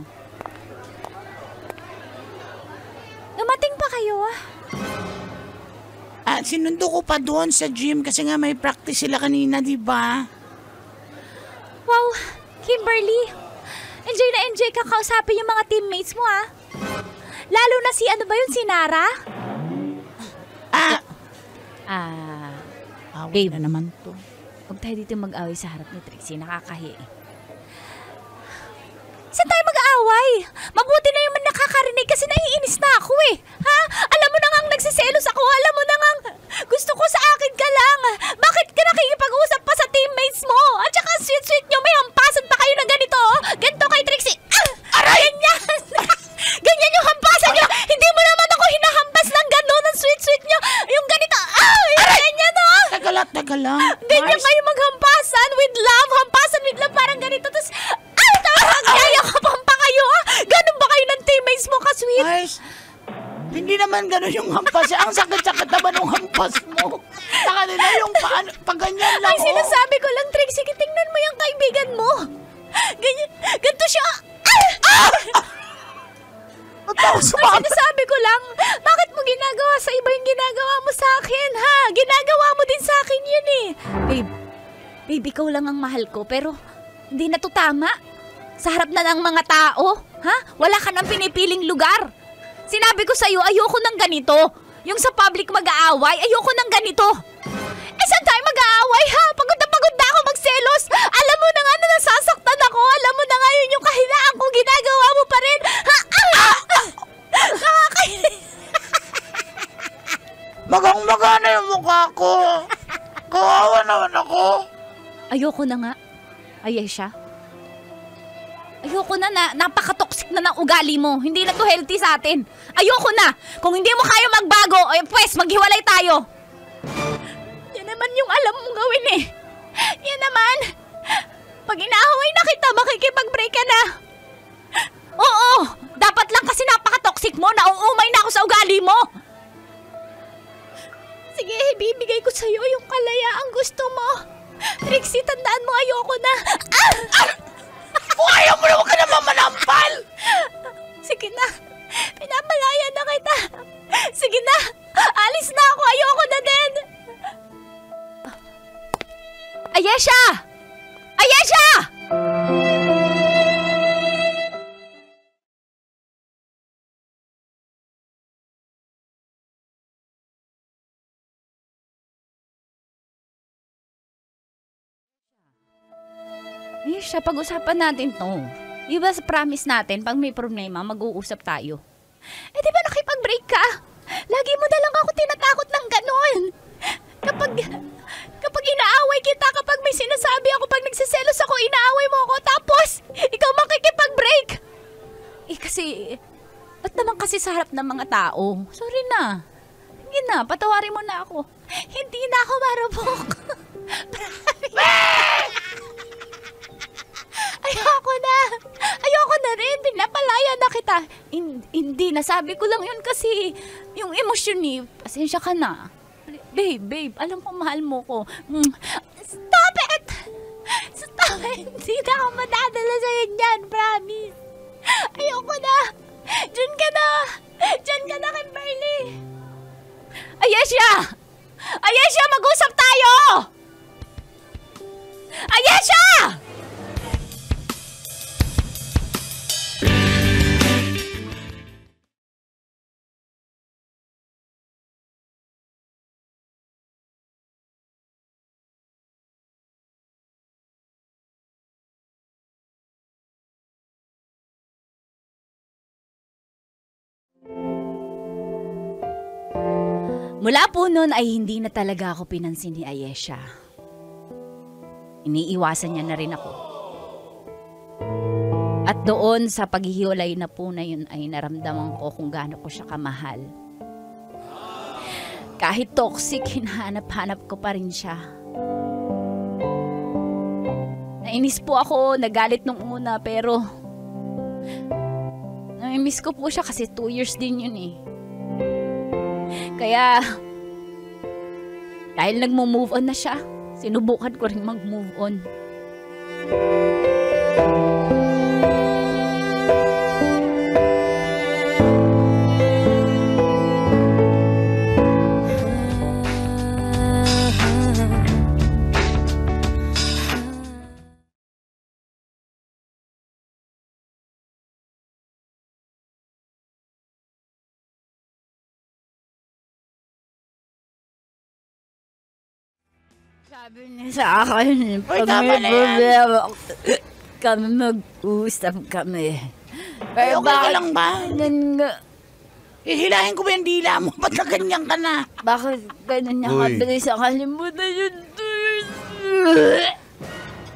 Dumating pa kayo Sinundo ko pa doon sa gym kasi nga may practice sila kanina, di ba? Wow, Kimberly. Enjoy na enjoy ka kausapin yung mga teammates mo Lalo na si ano ba yun, si Nara? Babe na naman to. Huwag tayo dito mag-away sa harap ni Trixie, nakakahi. Saan tayo mag-aaway? Mabuti na yung nakakarinig kasi naiinis na ako Ha? Alam mo na ngang nagsiselos ako, alam mo na ngang gusto ko sa akin ka lang. Bakit ka nakikipag-usap pa sa teammates mo? At saka sweet-sweet nyo, may hampasan pa kayo ng ganito. Ganito kay Trixie. Aray! Ganyan! Ganyan yung hampasan nyo! Hindi mo naman ako hinahampas ng gano'n ang sweet-sweet nyo. Yung ganito. Ganyan Taga lang. Ganyan kayo maghampasan with love. Hampasan with love, parang ganito. Tapos, yayakapang pa kayo Ganun ba kayo ng teammates mo, ka-sweet? Mars, hindi naman ganun yung hampas. Ang sakit-sakit naman yung hampas mo. Sa kanila yung paganyan lang. Ang sinasabi ko lang, Trixie, tingnan mo yung kaibigan mo. Ganyan, ganito siya. Ang sinasabi ko lang, bakit mo ginagawa sa iba yung ginagawa mo sa akin, ha? Ginagawa mo din sa akin yun Babe, ikaw lang ang mahal ko, pero hindi na to tama. Sa harap na ng mga tao, ha? Wala ka nang pinipiling lugar. Sinabi ko sa'yo, ayoko ng ganito. Yung sa public mag-aaway, ayoko ng ganito. Saan tayo mag-aaway, ha? Pagod na ako magselos. Alam mo na nga na nasasaktan ako. Alam mo na nga yun yung kahinaan ko. Ginagawa mo pa rin. Ha? Magang-magana yung mukha ko. Kawawa naman ako. Ayoko na nga. Ayesha. Ayoko na napaka-toxic na ng ugali mo. Hindi na to healthy sa atin. Ayoko na. Kung hindi mo kaya magbago, pues maghiwalay tayo. Yan naman yung alam mong gawin Yan naman. Pag inaaway na kita, makikipag-break ka na. Oo, dapat lang kasi napaka-toxic mo. Nauumay na ako sa ugali mo. Sige, bibigay ko sa'yo yung kalayaang gusto mo. Trixie, tandaan mo, ayoko na. Kung ayaw mo na, huwag ka naman manampal. Sige na. Pinapalaya na kita. Sige na. Alis na ako. Ayoko na din. Ayesha! Ayesha! Ayesha, pag-usapan natin to. Di ba sa promise natin, pag may problema, mag-uusap tayo? Di ba nakipag-break ka? Lagi mo na lang ako tinatakot ng ganon. Kapag inaaway kita, kapag may sinasabi ako, pag nagsiselos ako, inaaway mo ako, tapos ikaw makikipag-break. Kasi, ba't naman kasi sa harap ng mga tao. Sorry na. Sige na, patawarin mo na ako. Hindi na ako marupok. Ayoko na rin. Pinapalaya na kita. Hindi, nasabi ko lang yun kasi yung emosyon ni, pasensya ka na. Babe, alam ko mahal mo ko. Stop it! Hindi na ako madadala sa'yo dyan, promise. Ayoko na. Diyan ka na, Kimberly. Ayesha, mag-usap tayo! Ayesha! Mula po noon ay hindi na talaga ako pinansin ni Ayesha. Iniiwasan niya na rin ako. At doon sa paghihiwalay na po na yun ay naramdaman ko kung gaano ko siya kamahal. Kahit toxic, hinahanap-hanap ko pa rin siya. Nainis po ako, nagalit nung una, pero nami-miss ko po siya kasi 2 years din yun eh. Kaya, dahil nag-move on na siya, sinubukan ko rin mag-move on. Sabi niya sa akin, pag may problema kami, mag-usap kami. Pero okay lang ba? Nga. Hihilahin ko ba yung dila mo? Ba't na ganyan ka na? Bakit ganun niya kabilis sa kalimutan yun?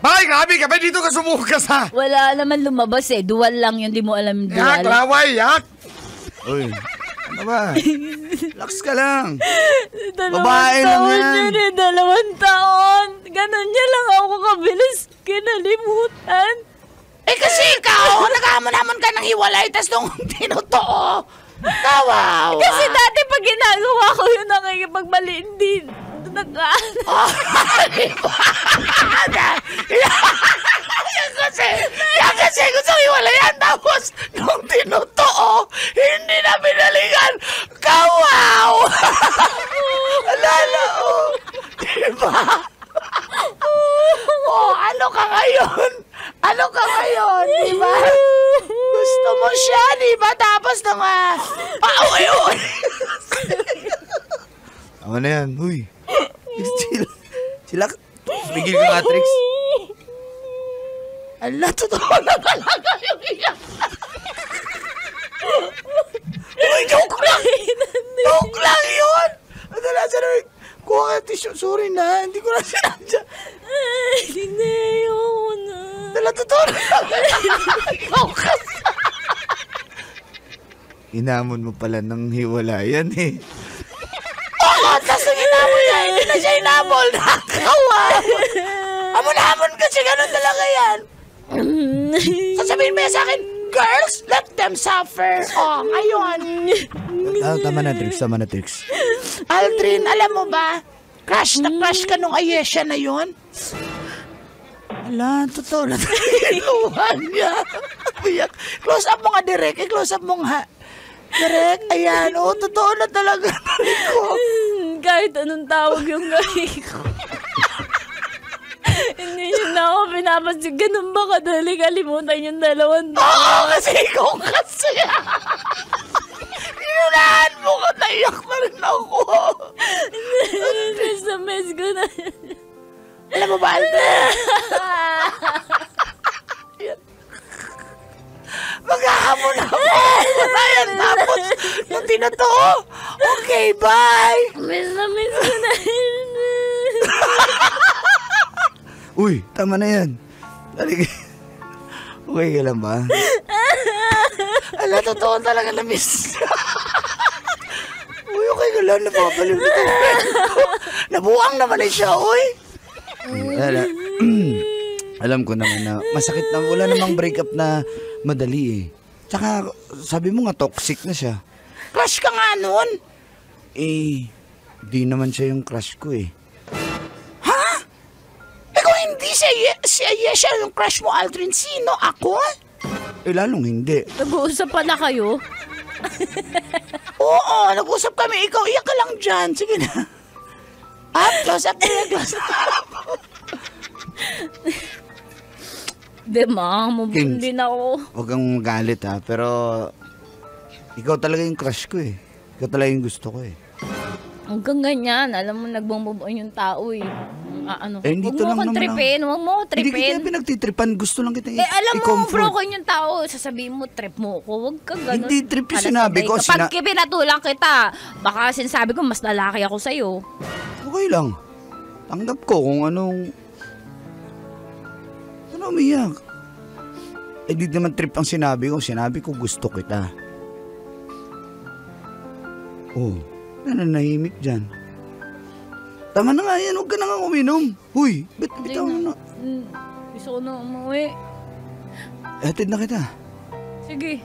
Bakit grabe ka ba? Dito ka sumukas ha? Wala naman lumabas eh. Dual lang yun. Di mo alam dual. Yak, laway, yak! Uy, ano ba? Relax ka lang. Dalawang Babae lang taon yan. yun eh. 2 taon. Ganon niya lang ako kabilis kinalimutan. Eh kasi ikaw, naghamon-hamon ka ng hiwalay, tas nung tinotoo. Kawawa. Kasi dati pag ginagawa ko yun, nakikipagbaliin din. Yan kasi gusto hiwalayan, tapos nung tinotoo, hindi na binalikan. Kawaw! Alala, diba? Ano ka ngayon? Diba? Gusto mo siya, diba? Tapos nung pauwi-uwi. Tama na yan. Uy. Sila. Bigil ka nga, Trix. Ala, totoo na talaga yung iyak. Uy, joke lang! Joke lang yun! Ano na, sorry. Kuha ka tissue. Sorry na, hindi ko na sinadya. Hindi, ayoko na. Ala, totoo na joke ka. Inamon mo pala ng hiwalayan eh. Oo, tas nung inamol niya, hindi na siya inamol. Nakawa. Amon-amon kasi ganun talaga yan. Sasabihin mo yan sa akin, girls, let them suffer. Oh, ayun. Tama na, Trix. Aldrin, alam mo ba? Crush na crush ka nung Ayesha na yun? Ala, totoo na tayo niya. Close up mo nga, Direk. Close up mo nga. Direk, ayan. Oo, totoo na talaga. Kahit anong tawag yung gawin ko. Hindi yun na ako pinapasig. Ganun ba kadali kalimutan yung 2 taon? Oo, kasi ikaw kasi. Inunahan mo ko, naiyak na rin ako. Miss ko na. Alam mo ba, Aldrin? Maghahamon ako. Ayan, tapos, nung tinotoo. Okay, bye. Miss ko na. Uy, tama na yan. Okay ka lang ba? Ala, totoo talaga na miss. Teka lang, napapaliw nito. Nabuang naman na siya, oy. Alam ko naman na masakit na. Wala namang breakup na madali eh. Tsaka sabi mo nga toxic na siya. Crush ka nga nun. Eh, di naman siya yung crush ko eh. Ha? Eh kung hindi si Ayesha yung crush mo, Aldrin, sino? Ako? Eh, lalong hindi. Nag-uusap pa na kayo? Oo, nag-usap kami. Ikaw, iyak ka lang dyan. Sige na. Up, close up, close up. Di ma, King. din ako. Huwag kang magalit ha, pero ikaw talaga yung crush ko eh. Ikaw talaga yung gusto ko eh. Hanggang ganyan, alam mo, nag-move on yung tao eh. Ano, Eh, hindi huwag to mo lang akong naman tripin, huwag mo akong Hindi kita tripin. pinagtitripan, gusto lang kita Alam mo, i-comfort. broken yung tao, sasabihin mo, trip mo ko, huwag ka ganun. Hindi trip yung Alas sinabi ko, sabay ka. Pag pinatulang kita, baka sinasabi ko, mas lalaki ako sa'yo. Okay lang. Tanggap ko kung anong... Ano umiyak? Eh, di naman trip ang sinabi ko. Sinabi ko gusto kita. Oh, nananahimik dyan. Tama na nga yan, huwag ka na nga uminom. Huy, bitaw na. Gusto ko na umuwi. Hatid na kita. Sige.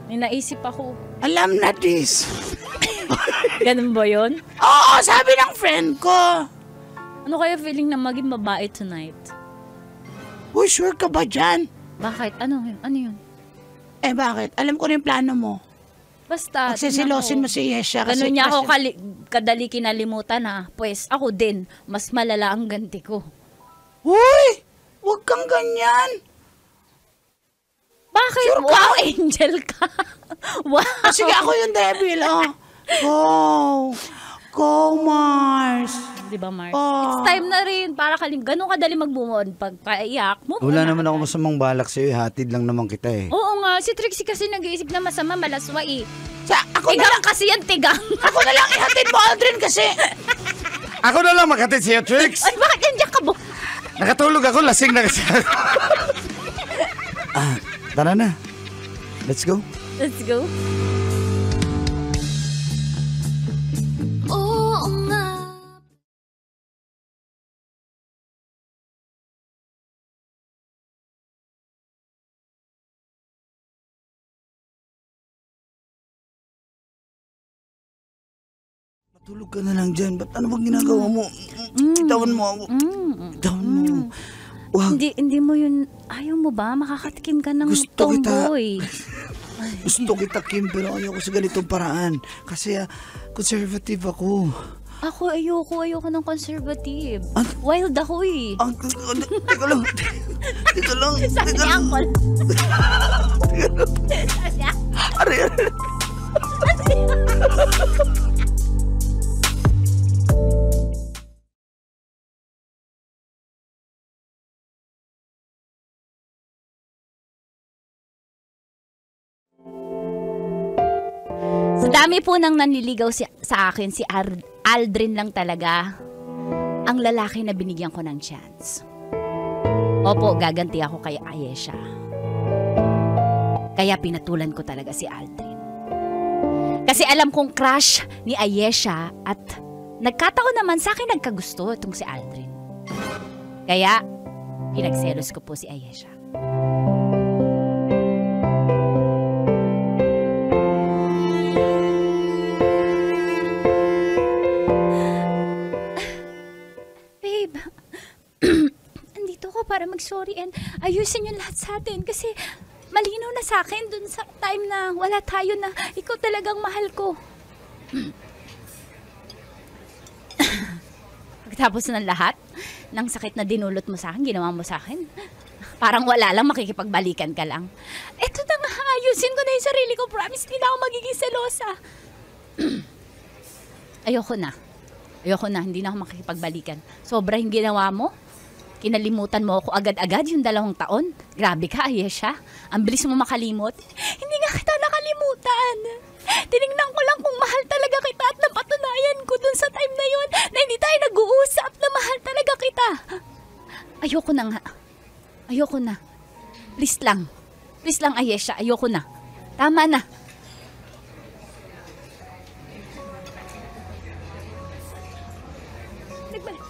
May naisip ako. Alam na this. Ganun ba yun? Oo, sabi ng friend ko. Ano kaya feeling na maging babae tonight? Uy, sure ka ba dyan? Bakit? Ano yun? Ano yun? Eh, bakit? Alam ko na yung plano mo. Basta. Magsisilosin mo si Yesha kasi... Ganun niya ako kadali kinalimutan ha. Pues ako din, mas malala ang ganti ko. Uy! Huwag kang ganyan. Bakit? Sure ka? Wow, angel ka. Wow. Sige, ako yung devil, oh. Go! Go, Mars! Di ba, Mark? Oh. It's time na rin. Para ganun kadali mag-move on. Pag paiyak, move Wala on naman na. ako masamang balak sa'yo. Hatid lang naman kita eh. Oo nga, si Trixie kasi nag-iisip na masama, malaswa eh. Ako na Tigang lang, kasi yan, tigang. ako na lang ihatid mo, Aldrin, kasi... Ako na lang makatid sa'yo, Trix. Ay, bakit yan ka mo? Nakatulog ako, lasing na kasi. Tara na. Let's go. Let's go. Oo nga. Matulog ka na lang dyan. Ba't ano bang ginagawa mo? Bitawan mo ako. Bitawan mo. Wag. Hindi mo yun, ayaw mo ba? Makakatikim ka ng Gusto kita. tomboy. Gusto kita, Kim, pero ayoko sa ganitong paraan. Kasi conservative ako. Ako, ayoko ng conservative. Ano? Wild ako eh. Teka lang. Teka lang. Sabi ni Uncle. Sabi niya, Aray. sa dami po nang nanliligaw sa akin, si Aldrin lang talaga ang lalaki na binigyan ko ng chance. Opo, gaganti ako kay Ayesha. Kaya pinatulan ko talaga si Aldrin. Kasi alam kong crush ni Ayesha at nagkataon naman sa akin nagkagusto itong si Aldrin. Kaya pinagselos ko po si Ayesha. Babe, andito ko para mag-sorry and ayusin yung lahat sa atin kasi malinaw na sa akin dun sa time na wala tayo na ikaw talagang mahal ko. Pagkatapos ng lahat, ng sakit na dinulot mo sa akin, ginawa mo sa akin, parang wala lang, makikipagbalikan ka lang. Eto na nga, ayusin ko na yung sarili ko. Promise, di na ako magiging selosa. Ayoko na, hindi na ako makikipagbalikan. Sobra yung ginawa mo. Kinalimutan mo ako agad-agad yung 2 taon. Grabe ka, Ayesha. Ang bilis mo makalimot. Hindi nga kita nakalimutan. Tinignan ko lang kung mahal talaga kita at napatunayan ko dun sa time na yun na hindi tayo nag-uusap na mahal talaga kita. Ayoko na nga. Ayoko na. Please lang, Ayesha. Ayoko na. Tama na. balik.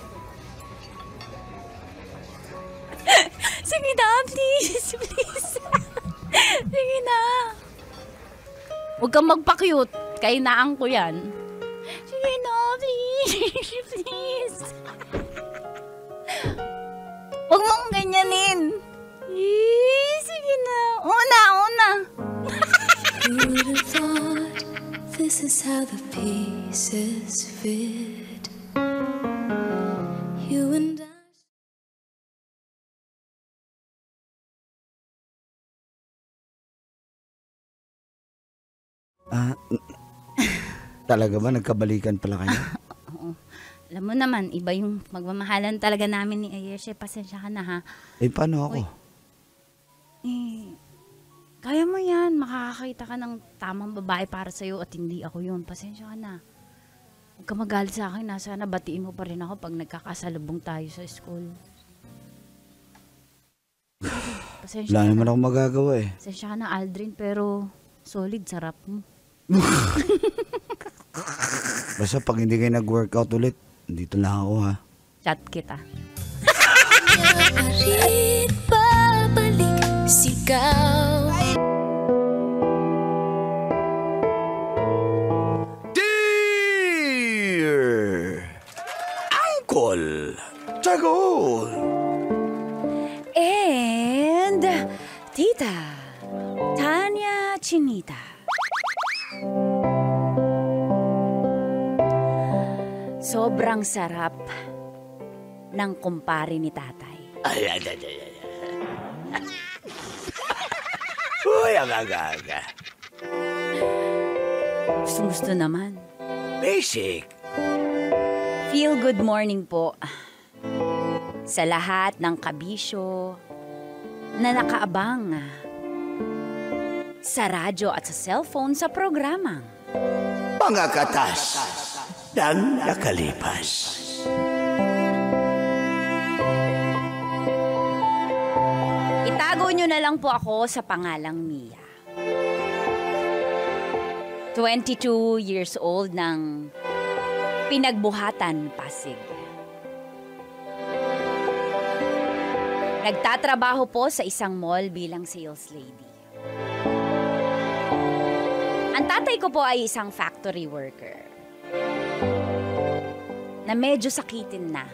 Sige na, please. Please. Sige na. Huwag kang magpa-cute. Kainaan ko yan. Sige na, please. Please. Huwag mong ganyanin. Sige na. Una. Who would have thought this is how the pieces fit? You and I. Talaga ba? Nagkabalikan pala kayo? Oo. Alam mo naman, iba yung magmamahalan talaga namin ni Ayeshe. Pasensya ka na, ha? Paano ako? Kaya mo yan. Makakakita ka ng tamang babae para sa'yo at hindi ako yun. Pasensya ka na. Huwag ka magalit sa akin, ha? Sana batiin mo pa rin ako pag nagkakasalubong tayo sa school. Pasensya Wala ka naman na. akong magagawa Pasensya ka na, Aldrin, pero solid, sarap mo. Basta pag hindi kayo nag-workout ulit, dito lang ako ha. Chat kita. Maaring babalik sigaw. Dear Uncle Chagol. And Tita Tanya Chinita. Sobrang sarap ng kumpare ni tatay. Ay. Uy, aga. Gusto naman. Basic. Feel good morning po sa lahat ng kabisyo na nakaabang sa radyo at sa cellphone sa programang Mga katas ng nakalipas. Itago nyo na lang po ako sa pangalang Mia. 22 years old ng Pinagbuhatan, Pasig. Nagtatrabaho po sa isang mall bilang sales lady. Ang tatay ko po ay isang factory worker na medyo sakitin na.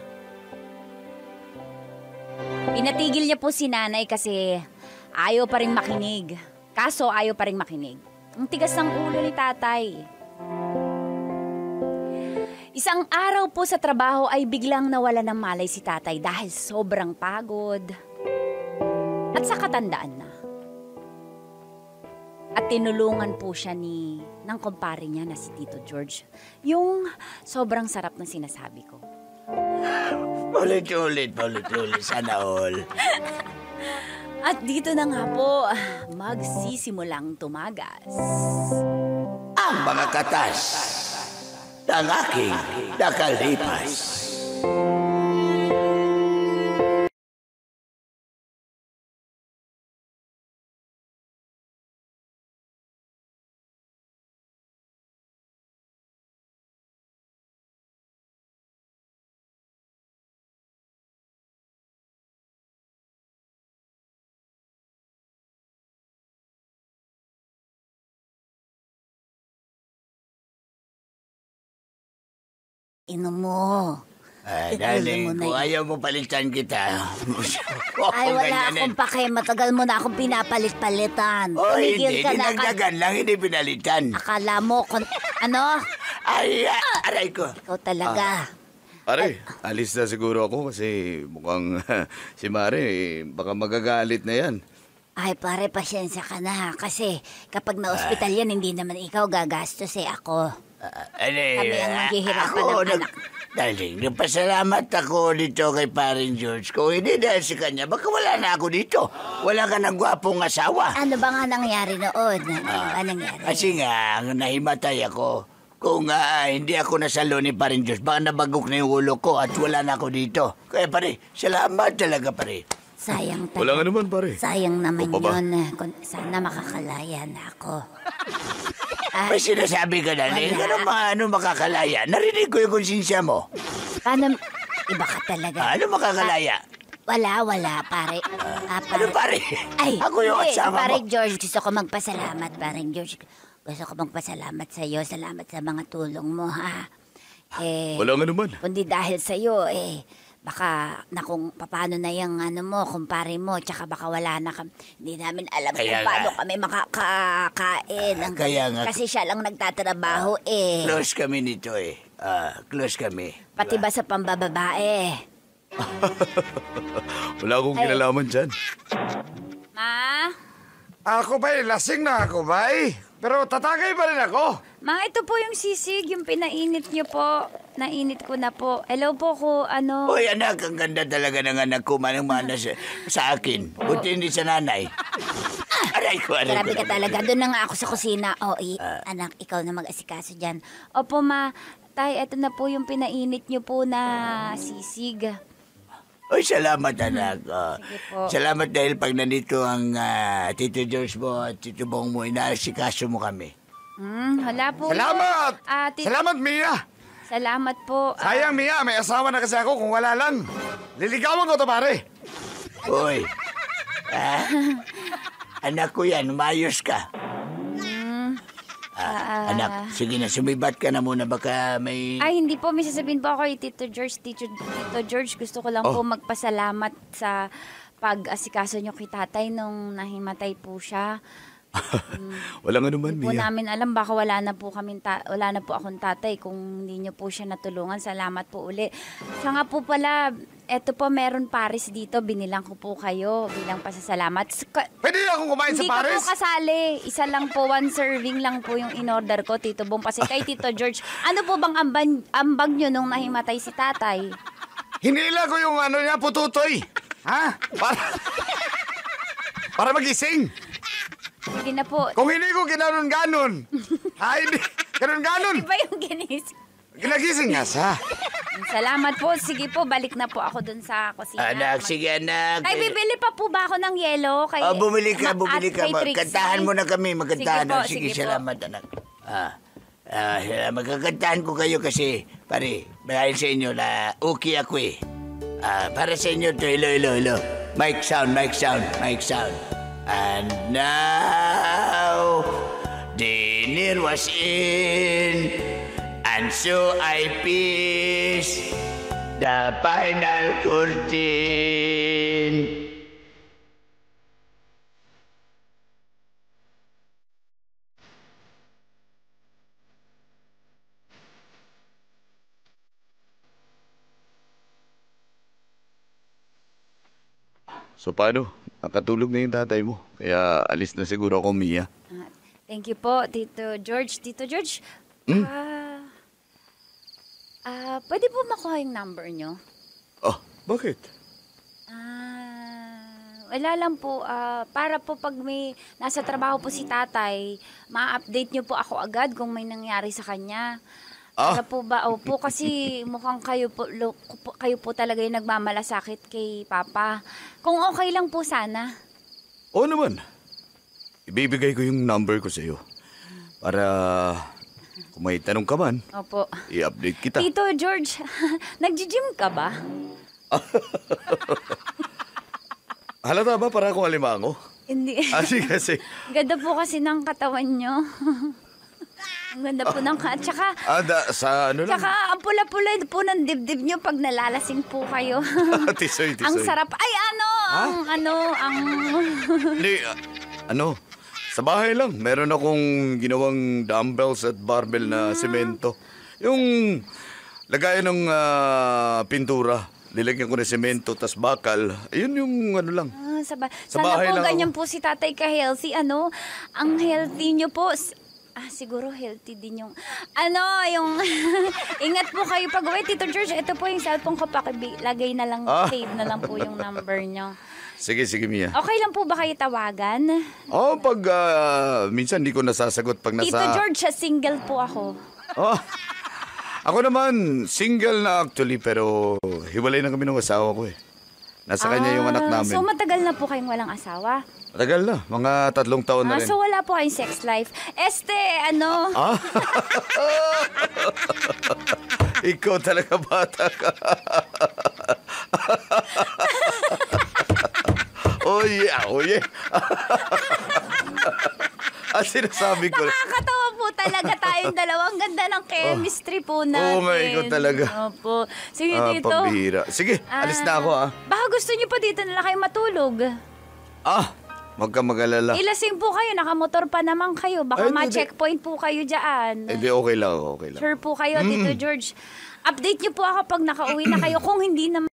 Pinatigil niya po si nanay kasi ayaw pa rin makinig. Ang tigas ng ulo ni tatay. Isang araw po sa trabaho ay biglang nawala ng malay si tatay dahil sobrang pagod at sa katandaan na. At tinulungan po siya ng kumpare niya na si Tito George. Yung sobrang sarap na sinasabi ko. Ulit, sana all. At dito na nga po, magsisimulang tumagas. Ang mga katas ng aking nakalipas. Inom mo. Darling, kung ayaw mo palitan kita. Ay, wala akong pake. Matagal mo na akong pinapalit-palitan. Hindi. Dinagdagan lang, hindi pinalitan. Akala mo, ano? Ay, aray ko. Ikaw talaga. Pare, alis na siguro ako kasi mukhang si Mare, baka magagalit na yan. Ay, pare, pasensya ka na. Kasi kapag na-hospital yan, hindi naman ikaw gagastos ako. Kami ang maghihirapan ng anak. Darling, nagpasalamat ako dito kay paring George. Kung hindi dahil sa kanya, baka wala na ako dito. Wala ka ng gwapong asawa. Ano ba nga nangyari noon? Ano ba nangyari? Kasi nga, nahimatay ako. Kung hindi ako nasalo ni paring George, baka nabagok na yung ulo ko at wala na ako dito. Kaya pare, salamat talaga pare. Sayang talaga. Wala nga naman, pare. Sayang naman O, pa ba? yun. Sana makakalaya na ako. May sinasabi ka na, ano makakalaya? Narinig ko yung konsensya mo. Iba ka talaga. Ano makakalaya? Wala, pare. Ano pare? Ay, Ako yung hindi, asawa pare mo. George, gusto ko magpasalamat. Parang George, gusto ko magpasalamat sa iyo. Salamat sa mga tulong mo, ha? Wala nga naman. Kundi dahil sa iyo, baka na kung paano na yung mo, kumpare mo, tsaka baka wala na kami. Hindi namin alam Kaya kung paano nga. kami makakakain. Kaya nga. Kasi siya lang nagtatrabaho, Close kami nito close kami. Pati ba sa pambababae? Wala akong kinalaman dyan. Ma? Ako ba'y lasing na ako ba'y? Pero tatagay pa rin ako. Ma, ito po yung sisig, yung pinainit niyo po. Nainit ko na po. Hello po ko, Uy, anak, ang ganda talaga ng anak ko, manang-mana sa akin. Buti hindi sa nanay. Aray ko. Grabe ka talaga. Doon na nga ako sa kusina. Anak, ikaw na mag-asikaso dyan. Opo, ma. Tay, ito na po yung pinainit niyo po na sisig. Uy, salamat, anak. Sige po. Salamat dahil pag nandito ang Tito George mo at Tito Bong mo, inaasikaso mo kami. Hala po. Salamat! Ate, Salamat, Mia! salamat po. Sayang, Mia, may asawa na kasi ako. Kung wala lang, liligawan ko to, pare. Uy. Anak ko yan, umayos ka. Anak, sige na, sumibat ka na muna. Baka may... Ay, hindi po. May sasabihin po ako kay Tito George. Tito George, gusto ko lang po magpasalamat sa pag-asikaso niyo kay tatay nung nahimatay po siya. Wala nga naman, Hindi po Mia. namin alam, baka wala na po akong tatay kung hindi niyo po siya natulungan. Salamat po uli. Siya nga po pala, eto po, meron Paris dito. Binilang ko po kayo bilang pasasalamat. Pwede akong kumain sa Hindi ka Paris? po kasali. Isa lang po, one serving lang po yung in-order ko, Tito Bong. Kasi kay Tito George, ano po bang ambag nyo nung nahimatay si tatay? Hinila ko yung niya, pututoy. Ha? Para magising. Sige na po. Kung hindi ko ginanon-ganon. Hindi. Ganon-ganon. Iba yung ginis. Ginagising nga sa. Salamat po. Sige po, balik na po ako dun sa kusina. Anak, sige anak. Tay, bibili pa po ba ako ng yelo? Kay, Bumili ka. Kay Trixie? Kantahan mo na kami. Magkantahan. Sige po, Sige, sige po. salamat anak. Magkakantahan ko kayo kasi, pare, dahil sa inyo na okay ako para sa inyo to, hello. Mic sound. And now, dinner was in, and so I pieced the final curtain. So paano? Nakatulog na yung tatay mo. Kaya alis na siguro ako, Mia. Thank you po, Tito George. Tito George, pwede po makuha yung number nyo? Bakit? Wala lang po. Para po pag may nasa trabaho po si tatay, ma-update nyo po ako agad kung may nangyari sa kanya. Para po ba? Opo, kasi mukhang kayo po talaga yung nagmamalasakit kay Papa. Kung okay lang po sana. Oo naman. Ibibigay ko yung number ko sa'yo. Para kung may tanong ka man, Opo. i-update kita. Tito George, nag-gym ka ba? Halata ba para akong alimango? Hindi. Kasi. Ganda po kasi ng katawan nyo. Ang ganda po ng Tsaka, Sa ano lang? tsaka ang pula-pula po ng dibdib nyo pag nalalasing po kayo. Tisoy. Ang sarap. Ay, Hindi, sa bahay lang. Meron akong ginawang dumbbells at barbell na semento. Yung lagayan ng pintura. Lilagyan ko ng semento, tas bakal. Ayun yung ano lang. Sa Sana bahay po lang ganyan ako. po si tatay ka-healthy. Ang healthy nyo po. Siguro healthy din yung... yung... Ingat po kayo pag uwi. Tito George, ito po yung cellphone ko. Lagay na lang, save na lang po yung number nyo. Sige, Mia. Okay lang po ba kayo tawagan? Pag minsan di ko nasasagot pag nasa... Tito George, single po ako. Ako naman, single na actually, pero hiwalay na kami ng asawa ko Nasa kanya yung anak namin. So matagal na po kayong walang asawa? Matagal na, mga 3 taon na rin. So wala po kayong sex life. Ikaw talaga bata ka. Oh yeah. Ang sinasabi ko. Nakakatawa po talaga tayong dalawang ganda ng chemistry po natin. Oh my God, talaga. Opo. Sige, Tito. Pambihira. Sige, alis na ako Baka gusto niyo pa dito na lang kayo matulog. Huwag ka mag-alala. Ilasing po kayo, nakamotor pa naman kayo. Baka Ay, ma-checkpoint po kayo dyan. Hindi, okay lang. Sure po kayo, Tito George. Update niyo po ako pag nakauwi na kayo. Kung hindi naman,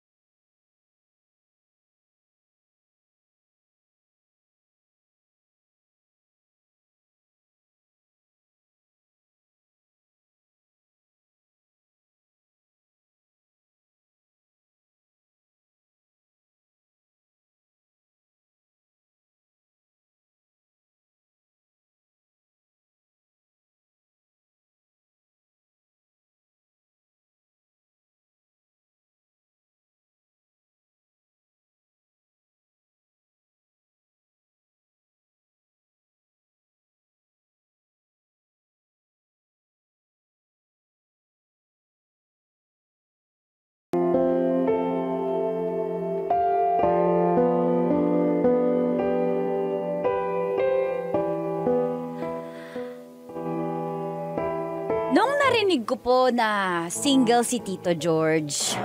nung narinig ko po na single si Tito George,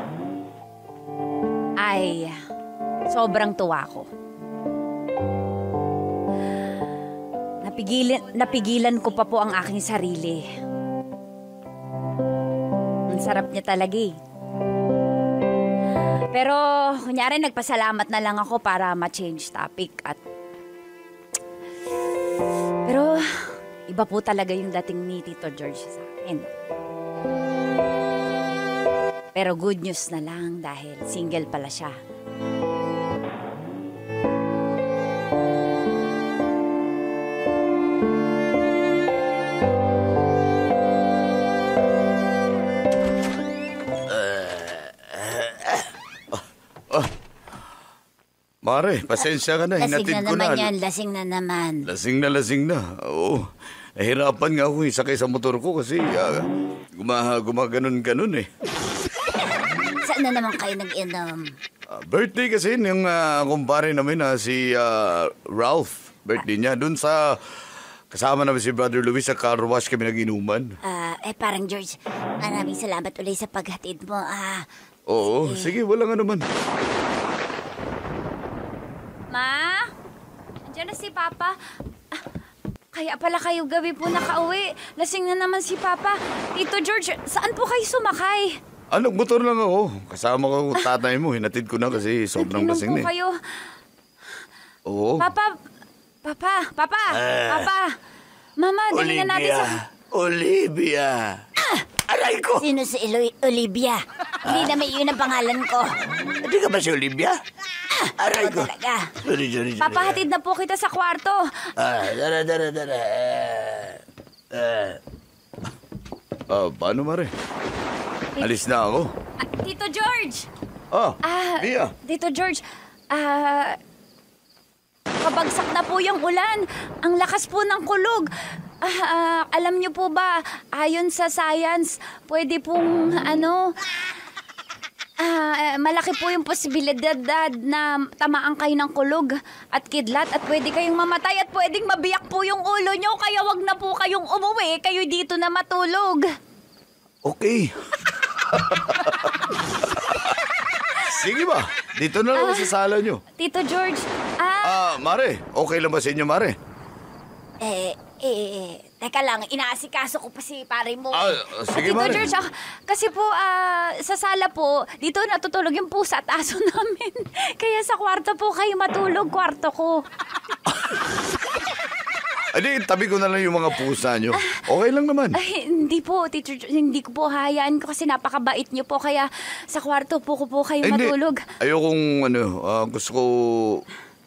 ay sobrang tuwa ko. Napigilan ko pa po ang aking sarili. Ang sarap niya talaga eh. Pero kunyari nagpasalamat na lang ako para ma-change topic pero iba po talaga yung dating ni Tito George sa akin. Pero good news na lang dahil single pala siya. Mare, pasensya ka na. Hinatid ko na. Lasing na naman. Lasing na. Oo. Nahirapan nga ako sakay sa motor ko kasi gumaganon-ganon eh. Saan na naman kayo nag-inom? Birthday kasi ng kumpare namin si Ralph. Birthday niya. Doon sa kasama namin si Brother Luis sa car wash kami nag-inuman. Parang George, maraming salamat ulit sa paghatid mo. Oo, sige, wala nga naman. Ma? Andiyan na si Papa. Kaya pala kayo gabi po nakauwi. Lasing na naman si Papa. Tito George, saan po kayo sumakay? Motor lang ako. Kasama ko tatay mo. Hinatid ko na kasi sobrang lasing na eh. kayo. Oo. Papa. Mama, dali na natin sa... Olivia. Aray ko. Sino si Olivia? Hindi na may yun ang pangalan ko. Hindi ka ba si Olivia? Aray ko. Talaga. Sorry. Papahatid na po kita sa kwarto. Dara. Paano, Mare? Alis na ako. Tito George! Mia. Tito George, kabagsak na po yung ulan. Ang lakas po ng kulog. Alam niyo po ba, ayon sa science, pwede pong malaki po yung posibilidad na tamaan kayo ng kulog at kidlat at pwede kayong mamatay at pwedeng mabiyak po yung ulo nyo. Kaya wag na po kayong umuwi. Kayo dito na matulog. Okay. Sige ba? Dito na lang sa sala nyo. Tito George, Mare, okay lang ba sa inyo, Mare? Teka lang, inaasikaso ko pa si pare mo. Sige, Tito Mare. George, kasi po, sa sala po, dito natutulog yung pusa at aso namin. Kaya sa kwarto po kayo matulog, kwarto ko. Tabi ko na lang yung mga pusa nyo. Okay lang naman. Ay, hindi po, Tito George, hindi ko po hayaan ko kasi napakabait niyo po. Kaya sa kwarto po ko po kayo matulog. Ayokong, gusto ko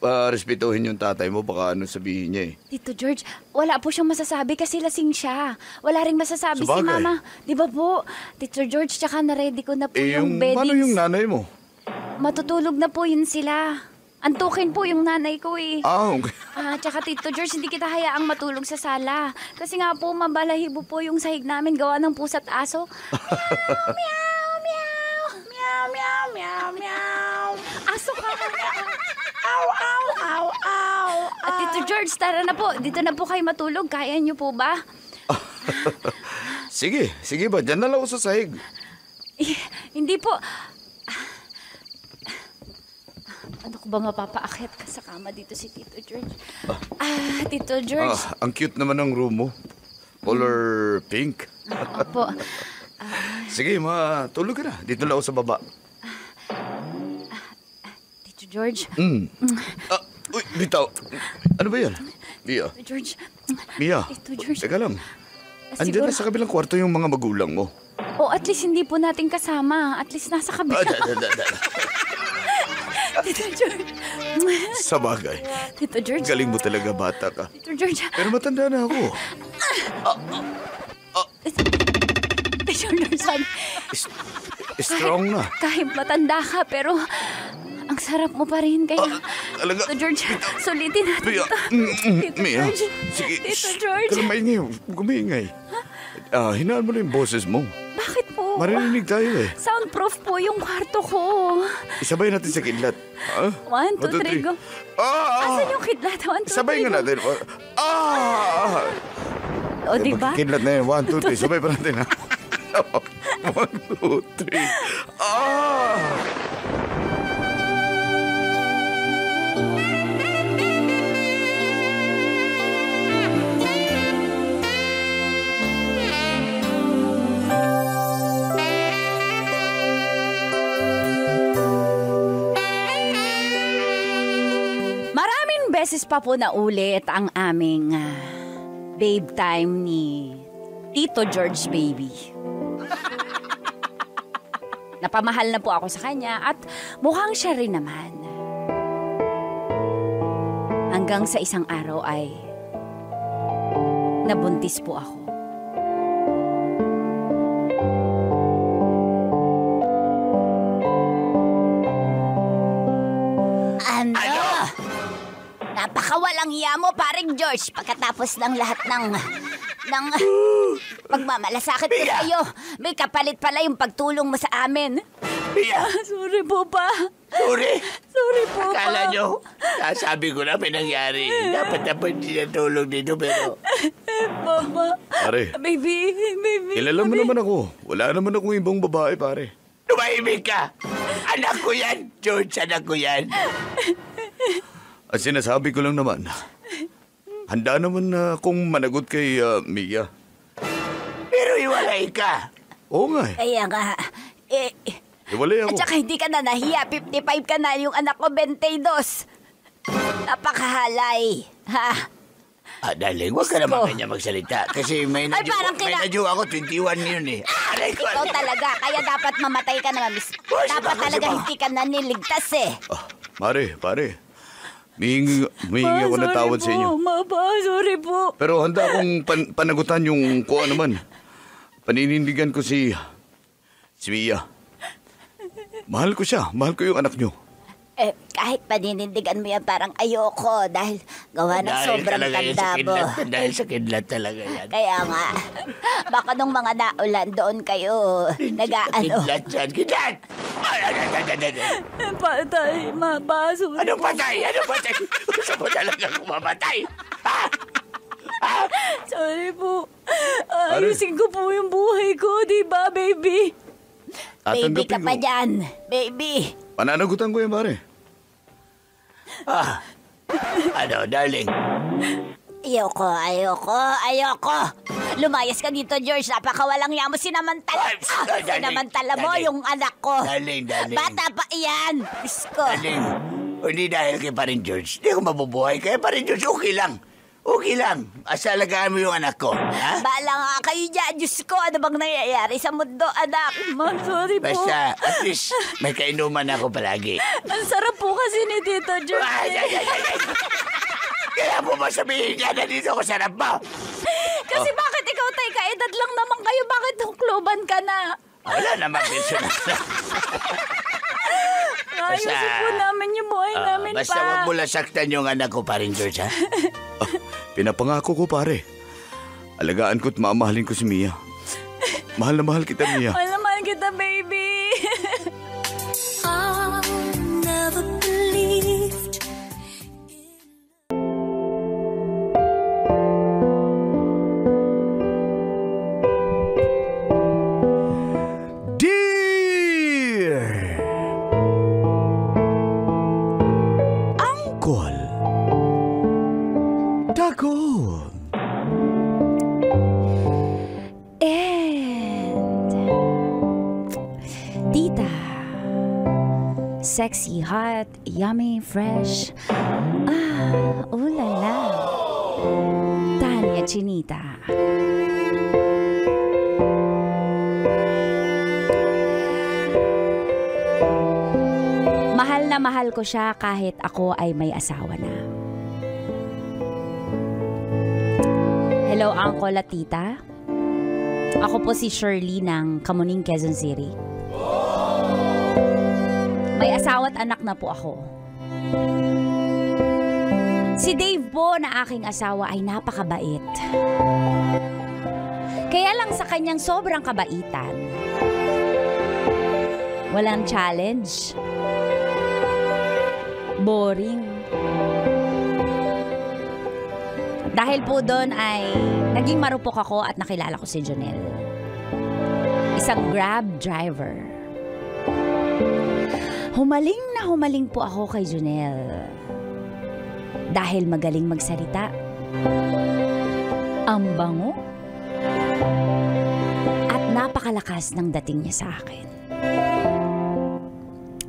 respetuhin yung tatay mo. Baka sabihin niya eh. Tito George, wala po siyang masasabi kasi lasing siya. Wala ring masasabi si Mama. Di ba po? Tito George, tsaka na-ready ko na po yung beddings. Paano yung nanay mo? Matutulog na po yun sila. Antukin po yung nanay ko eh. Okay. Tsaka Tito George, hindi kita hayaang matulog sa sala. Kasi nga po, mabalahibo po yung sahig namin gawa ng pusa't aso. Meow, meow, meow, meow, meow, meow. Aso ka. Ow, ow, ow, ow. Tito George, tara na po. Dito na po kayo matulog. Kaya niyo po ba? Sige ba? Diyan na lang ako sa sahig. Hindi po. Ano ko ba mapapaakit ka sa kama dito si Tito George? Tito George. Ang cute naman ng room mo. Color pink. Opo. Sige, tulog ka na. Dito lang ako sa baba. Tito George. Uy, bitaw. Ano ba yan? Mia. Tito George. Mia. Tito George. Teka lang. Andiyan na sa kabilang kwarto yung mga magulang mo. At least hindi po natin kasama. At least nasa kabila. Tito George. Sa bagay. Tito George. Galing mo talaga, bata ka. Tito George. Pero matanda na ako. Tito George, sabi, Strong na. kahit matanda ka, pero ang sarap mo pa rin. Kaya, Talaga. Tito George, sulitin natin Mia. ito. Tito Mia. George. Sige. Tito George. Kalamayin ngayon. Gumingay. Hinaan mo na yung boses mo. Bakit po? Marinig tayo eh. Soundproof po yung kwarto ko. Isabay natin sa kidlat. 1, 2, 3, go. Asan yung kidlat? 1, 2, 3, Sabay nga go. natin. O, diba? Kidlat na yun. 1, 2, 3. Sabay pa natin ha. 1, 2, 3. Maraming beses pa po na ulit ang aming babe time ni Tito George Baby. Napamahal na po ako sa kanya at mukhang siya rin naman. Hanggang sa isang araw ay nabuntis po ako. Napakawalang hiya mo, paring George. Pagkatapos ng lahat ng pagmamalasakit ko sa'yo, may kapalit pala yung pagtulong mo sa amin. Mia, Sorry po, pa. sorry. Sorry po, Akala pa. nyo, sabi ko na may nangyari. Dapat na pa hindi natulog dito, pero... Mama. Pare, Baby. kilala mo naman ako. Wala naman akong ibang babae, pare. Tumahimik ka! Anak ko yan, George, anak ko yan. At sinasabi ko lang naman, handa naman na akong managot kay Mia. Pero iwalay ka. Oo nga eh. Kaya nga, Iwalay ako. at saka hindi ka na nahiya. 55 ka na, yung anak ko 22. Napakahalay. Ha? Darling, huwag ka naman kanya magsalita. Kasi may Ay, parang nadyo ako, 21 yun eh. Aray ko. Ikaw talaga, kaya dapat mamatay ka na, miss. Dapat talaga hindi ka na niligtas eh. Pare. Mihingi ako ng tawad sa inyo. Sorry po. Pero handa akong panagutan yung kung ano man. Paninindigan ko si Mia. Mahal ko siya. Mahal ko yung anak nyo. Kahit paninindigan mo yan, parang ayoko dahil gawa ng sobrang tanda mo. Dahil sa kidlat talaga yan. Kaya nga, baka nung mga naulan doon kayo, nag-aano. Kidlat yan, kidlat! Patay, sorry. Anong patay? Anong patay? Gusto mo talaga kumamatay? Ha? Sorry po. Ayusin ko po yung buhay ko, di ba, baby? Baby ka Tatanggapin pa ko. dyan, baby. Pananagutan ko yan, pare. Ano, darling? Ayoko. Lumayas ka dito, George. Napakawalang hiya mo. Sinamantala. Sinamantala mo yung anak ko. Darling. Bata pa iyan. Diyos ko. Darling, hindi dahil kay parin George. Hindi ako mabubuhay. Kaya parin George, okay lang. Okay lang. Asa alagaan mo yung anak ko, ha? Baala nga kayo dyan. Diyos ko, ano bang nangyayari sa mundo, anak? Sorry po. Basta, at least, may kainuman ako palagi. Ang sarap po kasi ni Tito George. Ay. Kaya mo ba sabihin niya na dito ako sa harap mo? Kasi bakit ikaw, tay, kaedad lang naman kayo? Bakit hukloban ka na? Wala naman personal. Ayusin po namin yung buhay namin, Basta pa. wag mo lang saktan yung anak ko pa rin, George, ha? Pinapangako ko, pare. Alagaan ko't mamahalin ko si Mia. Mahal na mahal kita, Mia. Mahal na mahal kita, baby. I never believed. Dear Uncle Dagon. And Tita, sexy, hot, yummy, fresh. Ooh la la. Tanya Chinita. Mahal na mahal ko siya kahit ako ay may asawa na. Hello, Uncle at Tita. Ako po si Shirley ng Kamuning, Quezon City. May asawa at anak na po ako. Si Dave po na aking asawa ay napakabait. Kaya lang sa kanyang sobrang kabaitan, walang challenge. Boring. Dahil po doon ay naging marupok ako at nakilala ko si Jonel. Isang Grab driver. Humaling po ako kay Jonel. Dahil magaling magsalita. Ang bango. At napakalakas ng dating niya sa akin.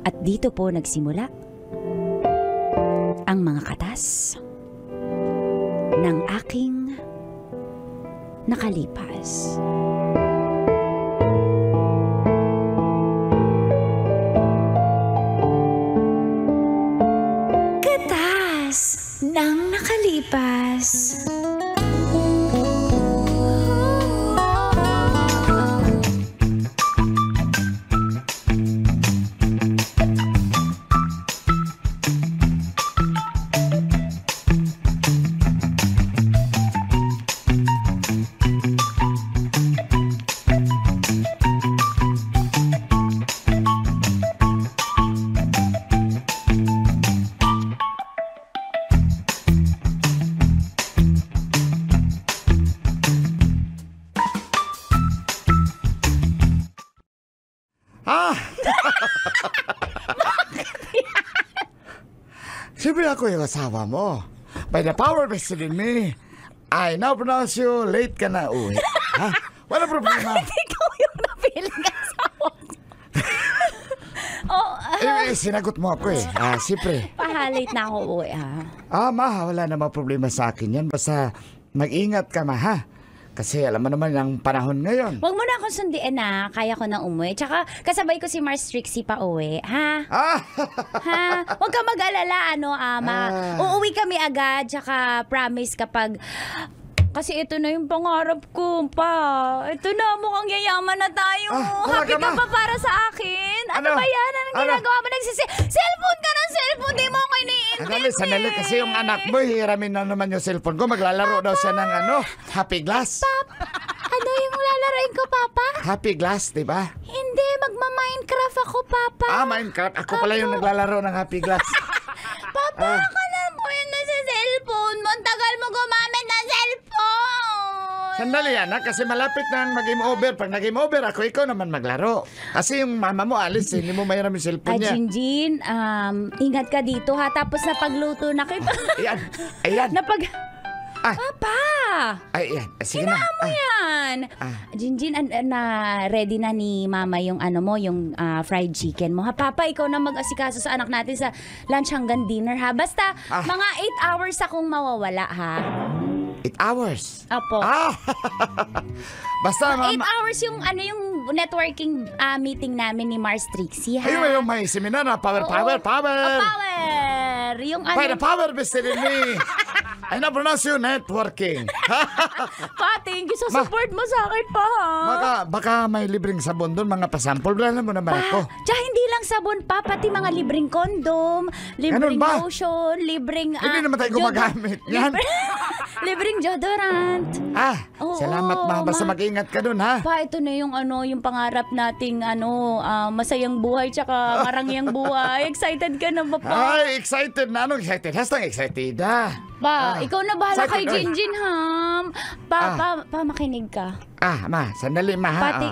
At dito po nagsimula ang mga katas ng aking nakalipas. Katas ng nakalipas. Siyempre ako yung asawa mo. By the power vested in me, I now pronounce you late ka na uwi. Ha? Wala problema. Ikaw yung napiling asawa ko. Sinagot mo ako eh. Siyempre. Pahalate na ako uwi, ha? Ma, wala namang problema sa akin yan. Basta mag-ingat ka, ma, ha? Kasi alam mo naman ang panahon ngayon. Huwag mo na akong sundiin, na kaya ko nang umuwi. Tsaka kasabay ko si Mars Trixie pa uwi, ha? Ha? Huwag ka mag-alala, ama. Uuwi kami agad, tsaka promise kapag... Kasi ito na yung pangarap ko, pa. Ito na, mukhang yayaman na tayo. Happy ka pa para sa akin? Ano ba yan? Anong ginagawa mo? Cellphone ka ng cellphone, di mo ako iniintindi. Sandali, kasi yung anak mo, hiramin na naman yung cellphone ko. Maglalaro daw siya ng Happy Glass. Ano yung lalaroin ko, Papa? Happy Glass, di ba? Hindi, magma-Minecraft ako, Papa. Minecraft. Ako pala yung naglalaro ng Happy Glass. Papa, ka na po yun na sa cellphone mo. Ang tagal mo gumamit ng cellphone. Sandali, anak, kasi malapit na mag-game over. Pag nag-game over ako, ikaw naman maglaro. Kasi yung mama mo, alis, hindi mo mayroon yung cellphone niya. Jinjin, ingat ka dito, ha? Tapos napagluto na kita. Ayan. Papa! Ayan, sige na. Mo yan. Jinjin, ready na ni mama yung yung fried chicken mo. Ha, Papa, ikaw na mag-asikaso sa anak natin sa lunch hanggang dinner, ha? Basta, mga 8 hours akong mawawala, ha? 8 hours? Apo. Basta, 8 hours yung yung networking meeting namin ni Mars Trixie, ha? Ayun, yung may seminar na power. Power! Yung By the power vested in me, I na pronounce you networking. Pa, thank you sa support mo sa akin pa, ha? Baka may libreng sabon doon, mga pasample. Wala mo naman ako. Tsaka hindi lang sabon pa, pati mga libreng kondom, libreng ba? lotion, libreng... Hindi naman tayo gumagamit. Yan. Libreng deodorant. Oo, Salamat, ma. Basta mag-ingat ka doon, ha? Pa, ito na yung yung pangarap nating masayang buhay tsaka marangyang buhay. Excited ka na ba, pa? Ay, excited na. Anong excited? Hastang excited, Pa, ikaw na bahala kay excited, Jinjin, ha? Pa, makinig ka. Ma, sandali, ma, ha? Pati,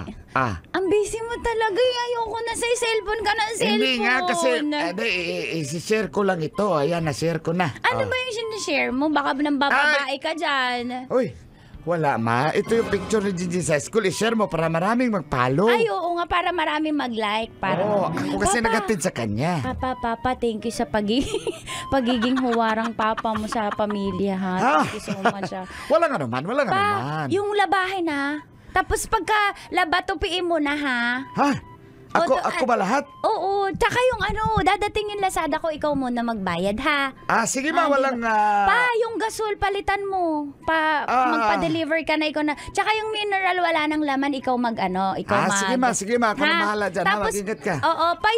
ang busy mo talaga. Ayoko na sa cellphone ka na cellphone. Hindi nga, kasi isi-share ko lang ito. Ayan, na-share ko na. Ano ba yung sinishare mo? Baka nang bababae ka dyan. Uy, wala, ma. Ito yung picture ni Jinjin sa school. I-share mo para maraming mag-follow. Ay, oo nga, para maraming mag-like. Oo, ako kasi nagatid sa kanya. Papa, thank you sa pagiging huwarang papa mo sa pamilya, ha? Thank you so much, ha? Walang anuman. Yung labahin, ha? Tapos pagka laba, tupiin mo na, ha? Ha? Ako ba lahat? Oo, tsaka yung dadatingin Lazada ko, ikaw muna magbayad, ha? Sige, ma, walang... Pa, yung gasol, palitan mo. Magpa-deliver ka na, ikaw na. Tsaka yung mineral, wala nang laman, ikaw Sige, ma, ako na bahala dyan, ha? Mag-ingat ka. Oo, pa,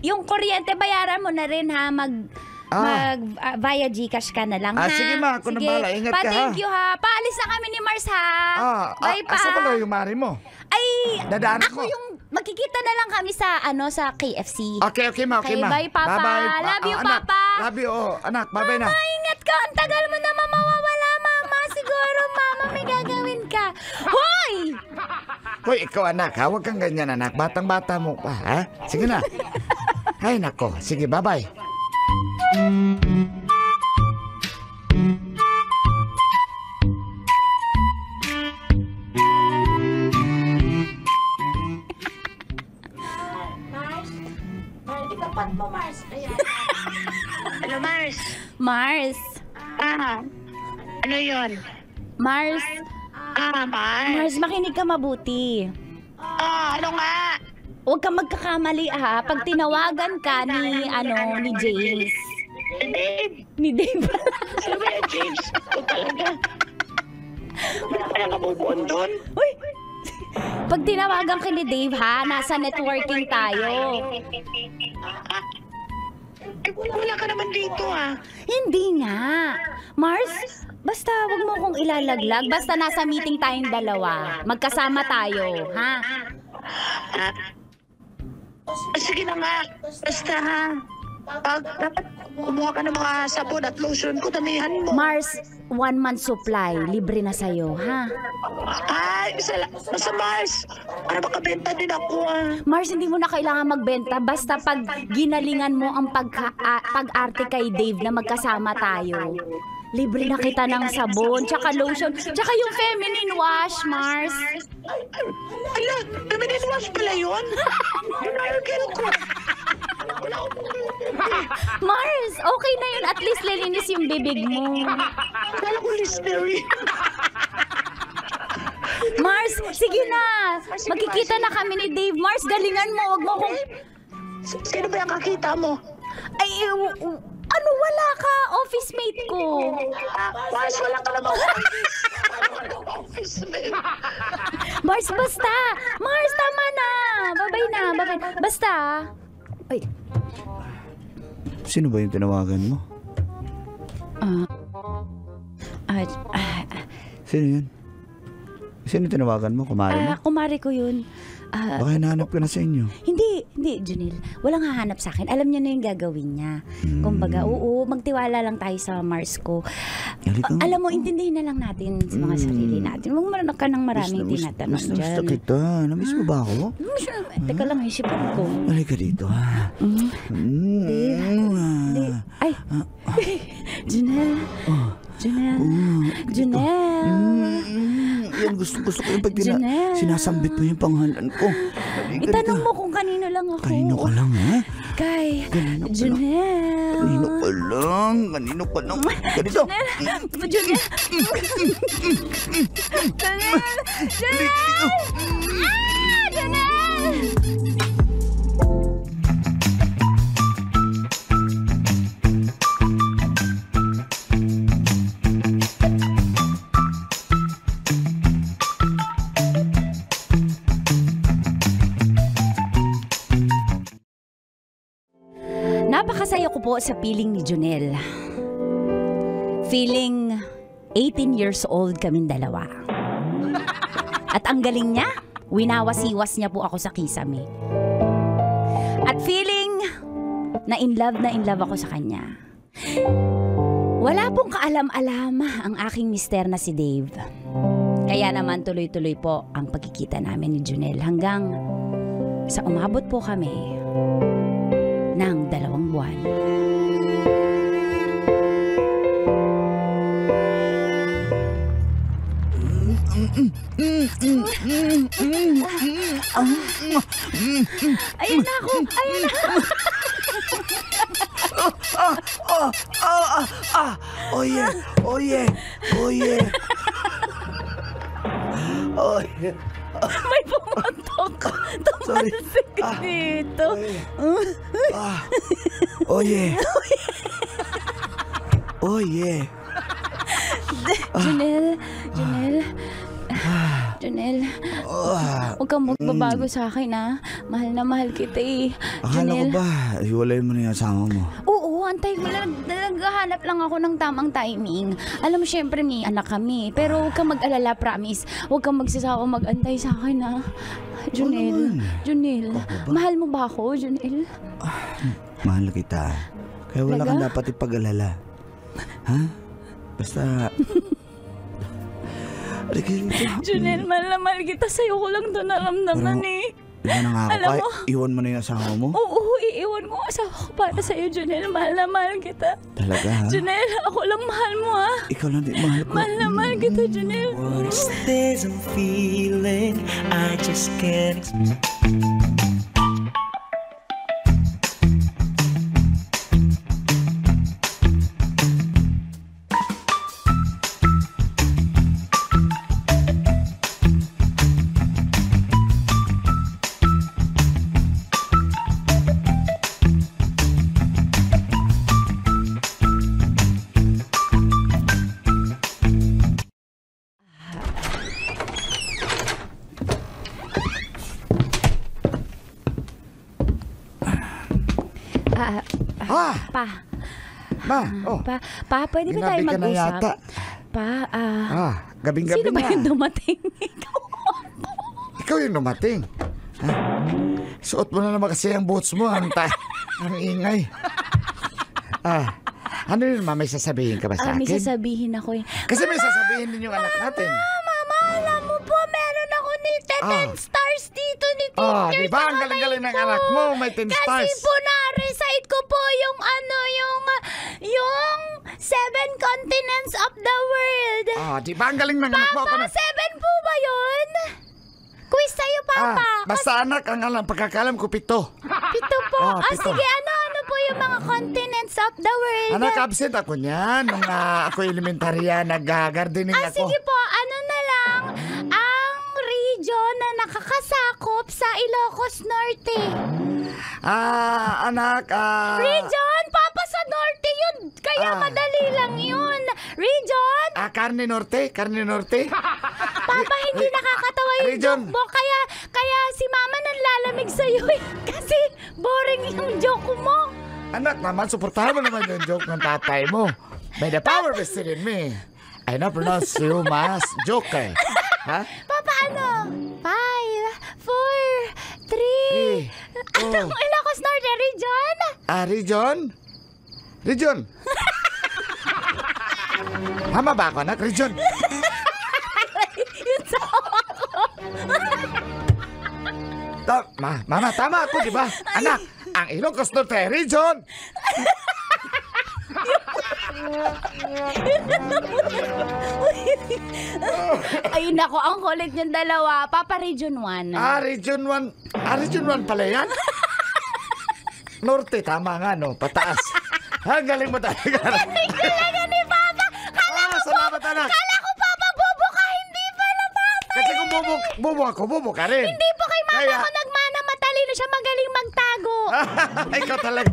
yung kuryente, bayaran mo na rin, ha? Via Gcash ka na lang, ha? Sige, ma, ako na bahala. Ingat ka, ha? Thank you, ha? Paalis na kami ni Mars, ha? Bye, pa. Asa pala yung mari mo? Ay, dadaanan ako mo. magkikita na lang kami sa KFC. Okay, ma. Okay, bye, Papa. Bye-bye. Love you, Anak. Papa. Love you, anak. Bye-bye na. Mama, ingat ka. Ang tagal mo naman mawawala, Mama. Siguro, Mama, may gagawin ka. Hoy! Hoy, ikaw, anak, ha? Huwag kang ganyan, anak. Batang-bata mo pa, ha? Sige na. Ay, nako. Sige, bye-bye. Ano, Mars? Mars. Ano yun? Mars. Mars? Mars, makinig ka mabuti. Ano nga? Huwag kang magkakamali, ha? Pag tinawagan ka ni James. Dave. Ni Dave. Ano ba yan, James? Ito talaga. Wala ka nang kabubuan doon? Uy! Pag tinawagan ka ni Dave, ha? Nasa networking tayo. Wala ka naman dito, ha? Hindi nga. Mars, basta wag mo kong ilalaglag. Basta nasa meeting tayong dalawa. Magkasama tayo, ha? Sige na nga. Basta, ha? Dapat kumuha ka ng mga sabon at lotion ko, damihan mo. Mars, 1 month supply. Libre na sa'yo, ha? Ay, nasa Mars. Para makabenta din ako, ha? Mars, hindi mo na kailangan magbenta. Basta pag ginalingan mo ang pag-arte kay Dave na magkasama tayo. Libre na kita ng sabon, tsaka lotion, tsaka yung feminine wash, Mars. Ala, feminine wash pala yun? Naragil ko. Mars, okay na yun. At least lilinis yung bibig mo. Kala ko Listerine. Mars, sige na. Magkikita na kami ni Dave. Mars, galingan mo. Huwag mo kong... Sino ba yung kakita mo? Ay, wala ka. Office mate ko. Mars, wala ka naman office mate. Mars, basta. Mars, tama na. Babay na. Basta. Ay. Sino ba yung tinawagan mo? Sino yun? Sino tinawagan mo? Kumari mo? Kumari ko yun. Baka hinahanap ka na sa inyo. Hindi, Junil. Walang hahanap sa akin. Alam niya na yung gagawin niya. Kumbaga, magtiwala lang tayo sa Mars ko. Alam mo, intindihin na lang natin sa mga sarili natin. Huwag mo ka ng maraming tinatanong dyan. Gusto kita. Namiss mo ba ako? Teka lang, isipan ko. Halika dito, ha? Ay! Junel! Yan, gusto ko yung pag sinasambit mo yung pangalan ko. Itanong mo kung kanino lang ako. Kanino ka lang, ha? Kay Junel. Kanino ka lang. Ganito. Junel. Napakasaya ko po sa feeling ni Junel. Feeling 18 years old kaming dalawa. At ang galing niya, winawasiwas niya po ako sa kisame. At feeling na in love ako sa kanya. Wala pong kaalam-alam ang aking mister na si Dave. Kaya naman tuloy-tuloy po ang pagkikita namin ni Junel hanggang sa umabot po kami ng 2 buwan. Ayun na ako! Ayun na! Oh yeah! Oh yeah! Oh yeah! Oh yeah! May pumatok! Tumalsik dito! Oh yeah! Oh yeah! Junel, huwag kang magbabago sa akin, ha? Mahal na mahal kita, eh. Akala ko ba, hiwalayin mo na yung asawa mo? Oo, antay mo lang. Naghahanap lang ako ng tamang timing. Alam mo, syempre, may anak kami. Pero huwag kang mag-alala, promise. Huwag kang magsasawa mag-antay sa akin, ha? Junel, mahal mo ba ako, Junel? Mahal kita. Kaya wala kang dapat ipag-alala. Ha? Basta... Junel, mahal na mahal kita. Sa'yo ko lang ito naramdaman, eh. Iwan na nga ako. Alam mo, iwan mo na yung asawa mo? Oo, iiwan ko asawa ko para sa'yo, Junel. Mahal na mahal kita. Talaga, ha? Junel, ako lang mahal mo, ha? Ikaw lang din mahal ko. Mahal na mahal kita, Junel. There's a feeling I just can't. Pa, pwede ba tayo Ginabi ka na mag-usap? yata. Gabing-gabi Sino ba na. yung dumating? Ikaw yung dumating. Ha? Suot mo na naman kasi ang boots mo. Ang ingay. Ano yun, ma? May sasabihin ka ba sa akin? May sasabihin ako, eh. Kasi may sasabihin din yung anak natin. Mama, alam mo po, meron ako ni 10 stars dito ni teacher. Diba? Ang galing-galing ng anak mo. May 10 stars. Kasi po na-recite ko po yung yung 7 continents of the world. Diba? Ang galing ng anak mo. Papa, 7 po ba yun? Quiz sa'yo, Papa. Basta anak, ang pagkakalam ko, 7. 7 po. 7. Sige, ano po yung mga continents of the world? Anak, absent ako niyan. Nung ako elementarya, nag-gardening ako. Sige po, ano na lang, ang region na nakakasakop sa Ilocos Norte. Anak, Region? Papa, sa Norte yun. Kaya madali lang yun. Region? Carne Norte. Papa, hindi nakakatawa yung Region. joke mo. Kaya si Mama nanlalamig sa'yo, eh. Kasi boring yung joke mo. Anak naman, suportahan mo naman yung joke ng tatay mo. By the power vested in me, I now pronounce you mas joke, eh. Ha? Papa, ano? 5, 4, 3. Anong Ilocos Norte, region? Region? Tama ba ako, anak? Region? Yung sawa ko. Mama, tama ako, di ba? Anak, ang Ilocos Norte, region! Ay, nako, ang kulit niyong dalawa. Papa, Region 1. Region 1. Region 1 pala yan? Norte, tama nga, no? Pataas. Galing mo talaga. Galing talaga ni Papa. Salamat, anak. Kala ko, Papa, bobo ka. Hindi pala, Papa. Kasi kung bobo ako, bobo ka rin. Hindi po kay Mama ko nagmana. Matalino siya, magaling magtago. Ikaw talaga.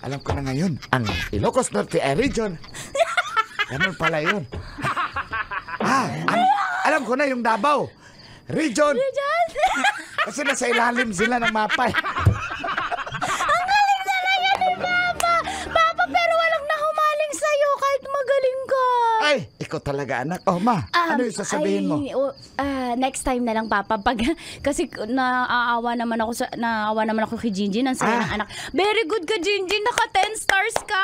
Alam ko na ngayon, ang Ilocos Norte ay region. Ganun pala yun. Alam ko na yung Davao. Region. Kasi nasa ilalim sila ng mapa. Ang galing talaga ni Mama. ko talaga, anak. Oh, ma, ano yung sasabihin mo? Next time na lang, Papa. Kasi naawa naman ako kay Jinjin. Ang saya ng anak. Very good ka, Jinjin. Naka 10 stars ka.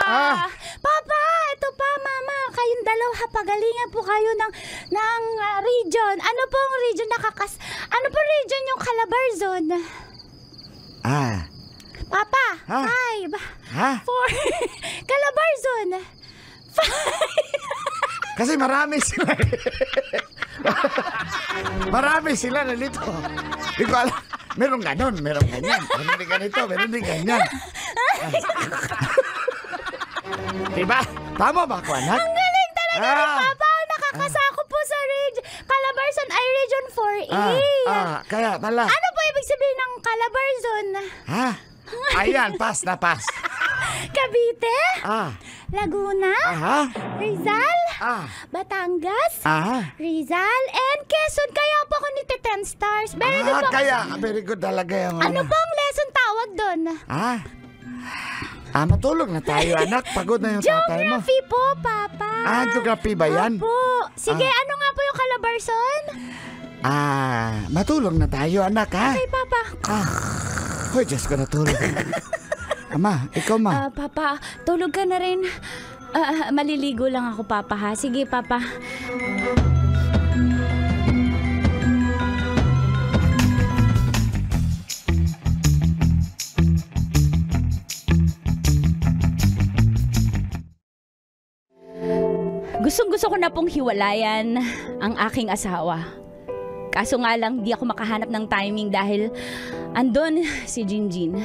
Papa, ito pa, Mama. Kayong dalawa, pagalingan po kayo ng region. Ano pong region ano pong region yung Calabarzon? Papa, 5. 4. Calabarzon. 5. Kasi marami sila. Marami sila nalito. Hindi ko alam. Meron ganon, meron ganyan. Meron din ganito, meron din ganyan. Diba? Tama ba ako, anak? Ang galing talaga ni Papa. Nakakasako po sa Calabarzon ay Region 4A. Kaya pala. Ano po ibig sabihin ng Calabarzon? Ayan, pass na pass. Cavite? Laguna? Rizal? Batangas? Rizal and Quezon. Kaya po ako nito 10 stars. Very good po. Very good talaga yung... Ano pong lesson tawag doon? Matulog na tayo, anak. Pagod na yung tatay mo. Geography po, Papa. Geography ba yan? Opo. Sige, ano nga po yung Calabarzon? Matulog na tayo, anak, ha? Okay, Papa. Hoy, Diyos ko, natulog. Ama, ikaw, ma. Papa, tulog ka na rin. Maliligo lang ako, Papa, ha? Sige, Papa. Gustong-gusto ko na pong hiwalayan ang aking asawa. Kaso nga lang, di ako makahanap ng timing dahil andun si Jinjin.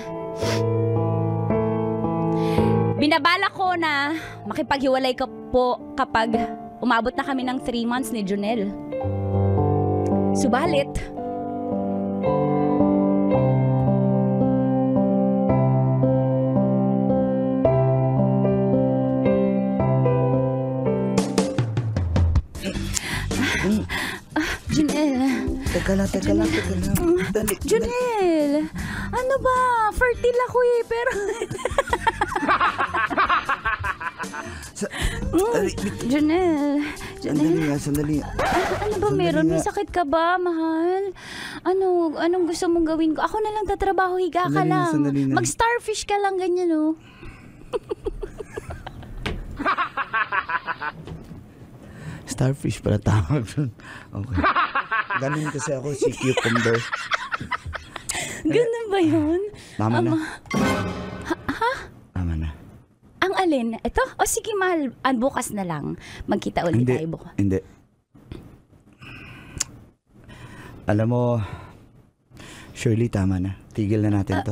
Binabala ko na makipaghiwalay ka po kapag umabot na kami ng 3 months ni Junel. Subalit, Junel. Teka lang. Dali. Junel, ano ba? Fertile ako eh, pero... Junel. Sandali. Ano ba meron? May sakit ka ba, mahal? Anong gusto mong gawin ko? Ako na lang tatrabaho, higa ka lang. Mag-starfish ka lang, ganyan, oh. Starfish pala tawag doon. Okay. Ganun kasi ako si cucumber. Ganun ba yun? Mama na. Mama na. Ang alin? Ito? O sige, mahal. Bukas na lang. Magkita ulit tayo bukas. Hindi. Alam mo, Shirley, tama na. Tigil na natin to.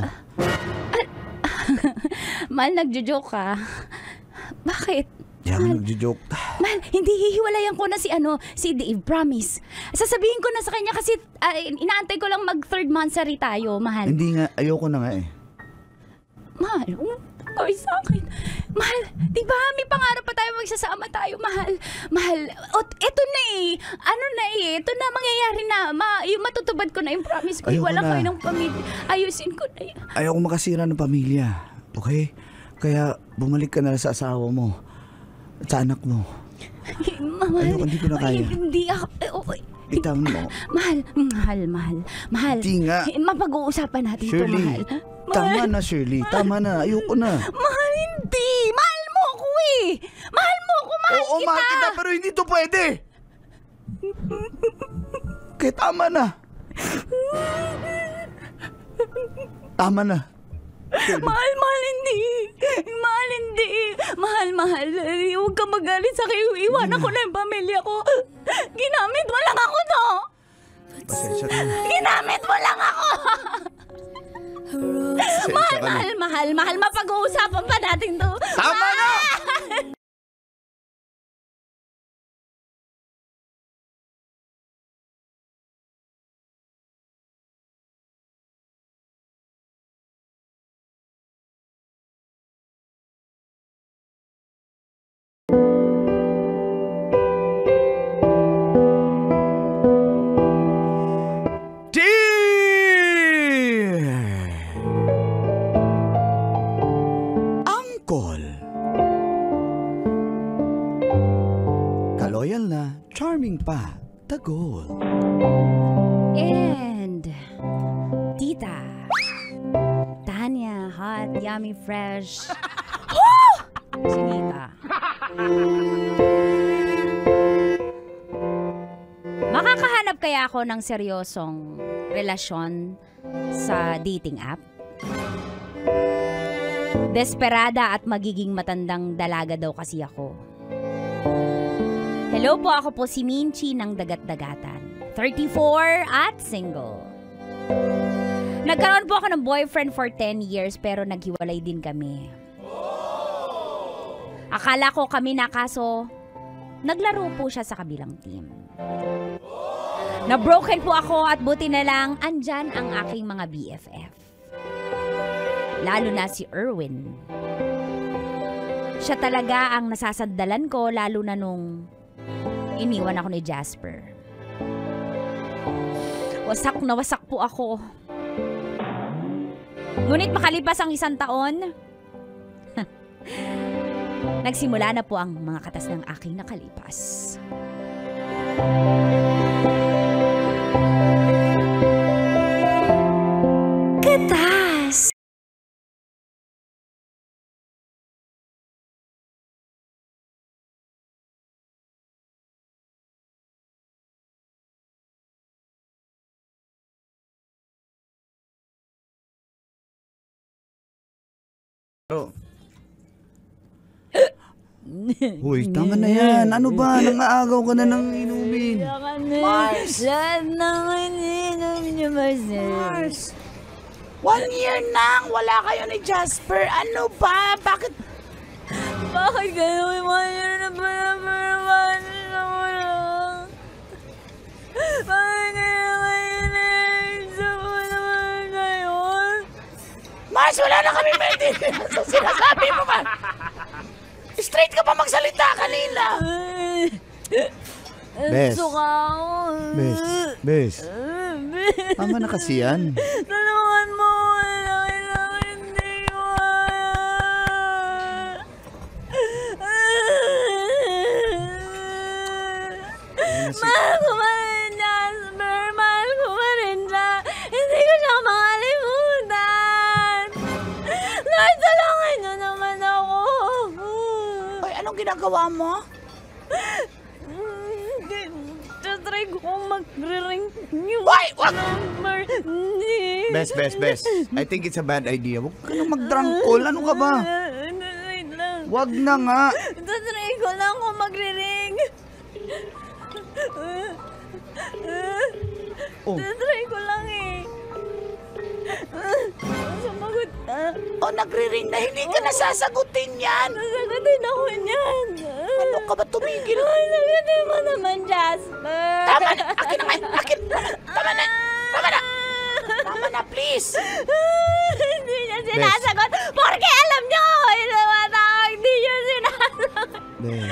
Mahal, nagjo-joke ka. Bakit? Diyan nagjo-joke. Mahal, hindi hihiwalayan ko na si Dave, promise. Sasabihin ko na sa kanya kasi inaantay ko lang mag 3rd monthsary tayo, mahal. Hindi nga, ayoko na nga eh. Mahal, gawin sa akin. Mahal, di ba may pangarap pa tayo magsasama tayo, mahal. Mahal, ito na eh. Ito na, mangyayari na. Yung matutubad ko na yung promise ko. Ayoko Walang na. kayo ng pamilya. Ayusin ko na yun. Ayoko makasira ng pamilya. Okay? Kaya bumalik ka na sa asawa mo. At sa anak mo. Mahal. Ayoko, hindi ko na kaya. Hindi ako. Itang mo. Mahal. Hindi nga. Mapag-uusapan natin ito, Shirley, mahal. tama na, Shirley. Tama na. Ayoko na. Mahal, hindi. Mahal mo ako eh. Mahal mo ako, mahal Oo, kita. mahal kita, pero hindi to pwede. Kaya tama na. Tama na. Mahal, hindi. Mahal. Huwag ka magalit sa akin. Iwanan ko na yung pamilya ko. Ginamit mo lang ako, no? Pasensya ka na. Ginamit mo lang ako. Pasensya ka na. Mahal. Mapag-uusapan pa natin to. Tama na! pa, Tagol. And Tita Tanya, hot, yummy, fresh. Sinita. Makakahanap kaya ako ng seryosong relasyon sa dating app? Desperada at magiging matandang dalaga daw kasi ako. Hello po, ako po si Minchi ng Dagat-Dagatan. 34 at single. Nagkaroon po ako ng boyfriend for 10 years pero naghiwalay din kami. Akala ko kami na kaso naglaro po siya sa kabilang team. Na-broken po ako at buti na lang andyan ang aking mga BFF. Lalo na si Erwin. Siya talaga ang nasasandalan ko lalo na nung iniwan ako ni Jasper. Wasak na wasak po ako. Ngunit makalipas ang 1 taon, nagsimula na po ang mga katas ng aking nakalipas. Katas! Uy, tama na yan. Ano ba? Nangaagaw ka na ng inumin. Mars! Mars! 1 year nang wala kayo ni Jasper. Ano ba? Bakit? Bakit kayo? 1 year na pala pero bakit ako lang? Bakit kayo sa naman ngayon? Mars, wala na kami maintindihan sa sinasabi mo ba? Straight ka pa magsalita kanina. Bes. Suka ako. Bes. Tama na kasi yan. Tulungan mo. Hindi ko. Mahal ko pa rin Jasper. Mahal ko pa rin siya. Hindi ko siya makalimutan. Lord, tulungan niyo naman ako. Ay, anong ginagawa mo? Try ko mag-ring yung Wag! number. Bes. I think it's a bad idea. Huwag ka nang mag-drunk call. Ano ka ba? Wait lang. Huwag na nga. Try ko lang kung magre-ring. Oh. Try ko lang eh. Sumagot ka. O, nagre-ring na. Hindi ka nasasagutin yan. Nasagutin ako niyan. Ano ka ba? Tumigil. Ay, sagutin mo naman, Jasper. Tama na. Akin na ngayon. Akin. Tama na. Tama na. Tama na, please. Hindi niya sinasagot. Porque alam niyo ako yung tumatawag. Hindi niya sinasagot. Bes.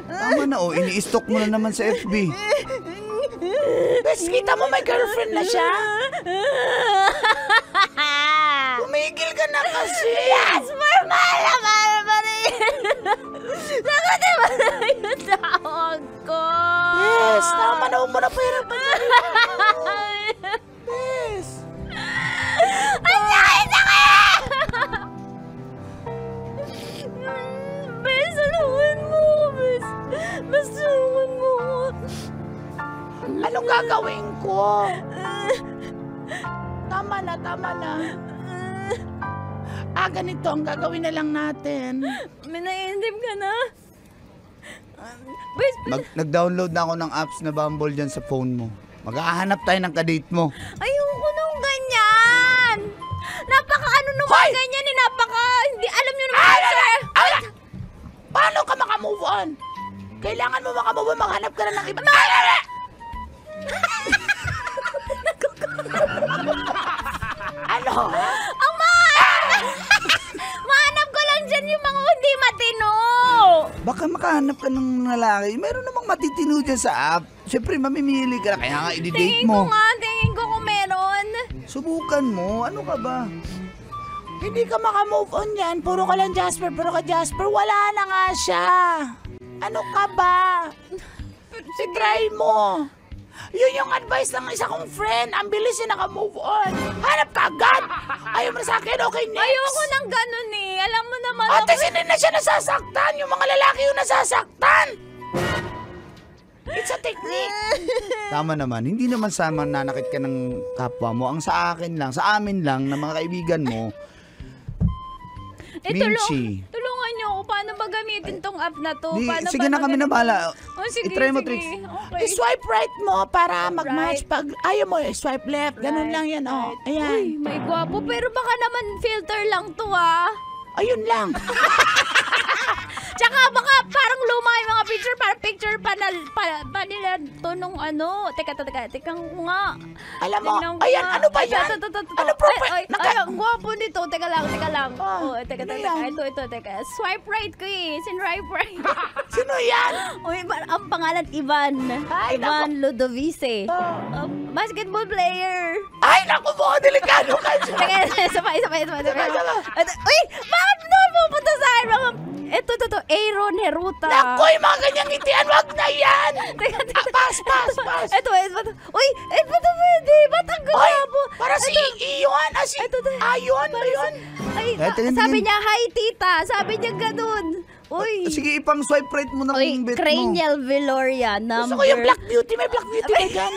Tama na oh. Ini-stalk mo na naman sa FB. Bes, kita mo may girlfriend na siya? Tumigil ka na kasi. Jasper, mahal pa rin. Sagutin mo na yung tawag ko. Bes, tama na. Huwag mo na pahirapan sa Bes. Ang sakit! Bes, tulungan mo. Bes, tulungan mo. Anong gagawin ko? Tama na, tama na. Ganito ang gagawin na lang natin. May naiintip ka na? Bes, Nag-download na ako ng apps na Bumble dyan sa phone mo. Maghahanap tayo ng kadate mo. ayoko nung ganyan. Napaka-ano naman ganyan eh. Hindi, alam nyo naman, sir. Paano ka makamove on? Kailangan mo makamove on, maghanap ka na ng iba. Ano? Ang mahanap ko lang dyan yung mga hindi matino. Baka makahanap ka ng lalaki. Meron namang matitino dyan sa app. Siyempre, mamimili ka na. Kaya nga, i-date mo. Tingin ko kung meron. Subukan mo. Ano ka ba? Hindi ka makamove on yan. Puro ka lang Jasper, puro ka Jasper. Wala na nga siya. Ano ka ba? I-try mo. Yun yung advice ng isa kong friend. Ang bilis niya naka-move on. Hanap ka agad. Ayaw mo na sa akin, okay, next. Ayoko ng ganun eh. Alam mo naman Ate, hindi na siya nasasaktan. Yung mga lalaki yung nasasaktan. It's a technique. Tama naman. Hindi naman sa mananakit ka ng kapwa mo. Ang sa akin lang, sa amin lang, na mga kaibigan mo, Minchi. Tulungan niyo ako. Paano ba gamitin tong app na to? Sige na kami na bahala. Sige, I-try mo, sige. Trix. Okay. I-swipe right mo para mag-match. Pag ayaw mo, swipe left. Ganun lang yan, oh. Uy, Ayan. may gwapo. Pero baka naman filter lang to ah. Ayun lang. Tsaka baka parang luma yung mga picture. Parang picture pa nila to nung ano. Teka nga. Alam mo, Tingnan ko ayan, nga. ano ba yan? Ano profile? Ay, ang gwapo nito. Teka lang. Oh, Teka. ano yan? Ito. Teka. Swipe right ko eh. Swipe right. Sino yan? Uy, ang pangalan, Ivan. Ay, Ivan Ludovice. Basketball player. Ay, naku mo, delikado ka dyan. Teka, sabay. Uy, bakit doon pupunta sa akin mga... Ito, Aaron Heruta. Naku, yung mga ganyang ngitian, wag na yan. Teka. Pass. Ito. Uy, ito pwede. Ba't ang Ay, gabo? para si Iyon. Ayun. Ay, tingin. sabi niya, hi tita. Sabi niya ganun. Uy. Sige, ipang swipe right mo na Uy, kung bet mo. Cranial Veloria number. Gusto ko yung Black Beauty. May Black Beauty ba dyan?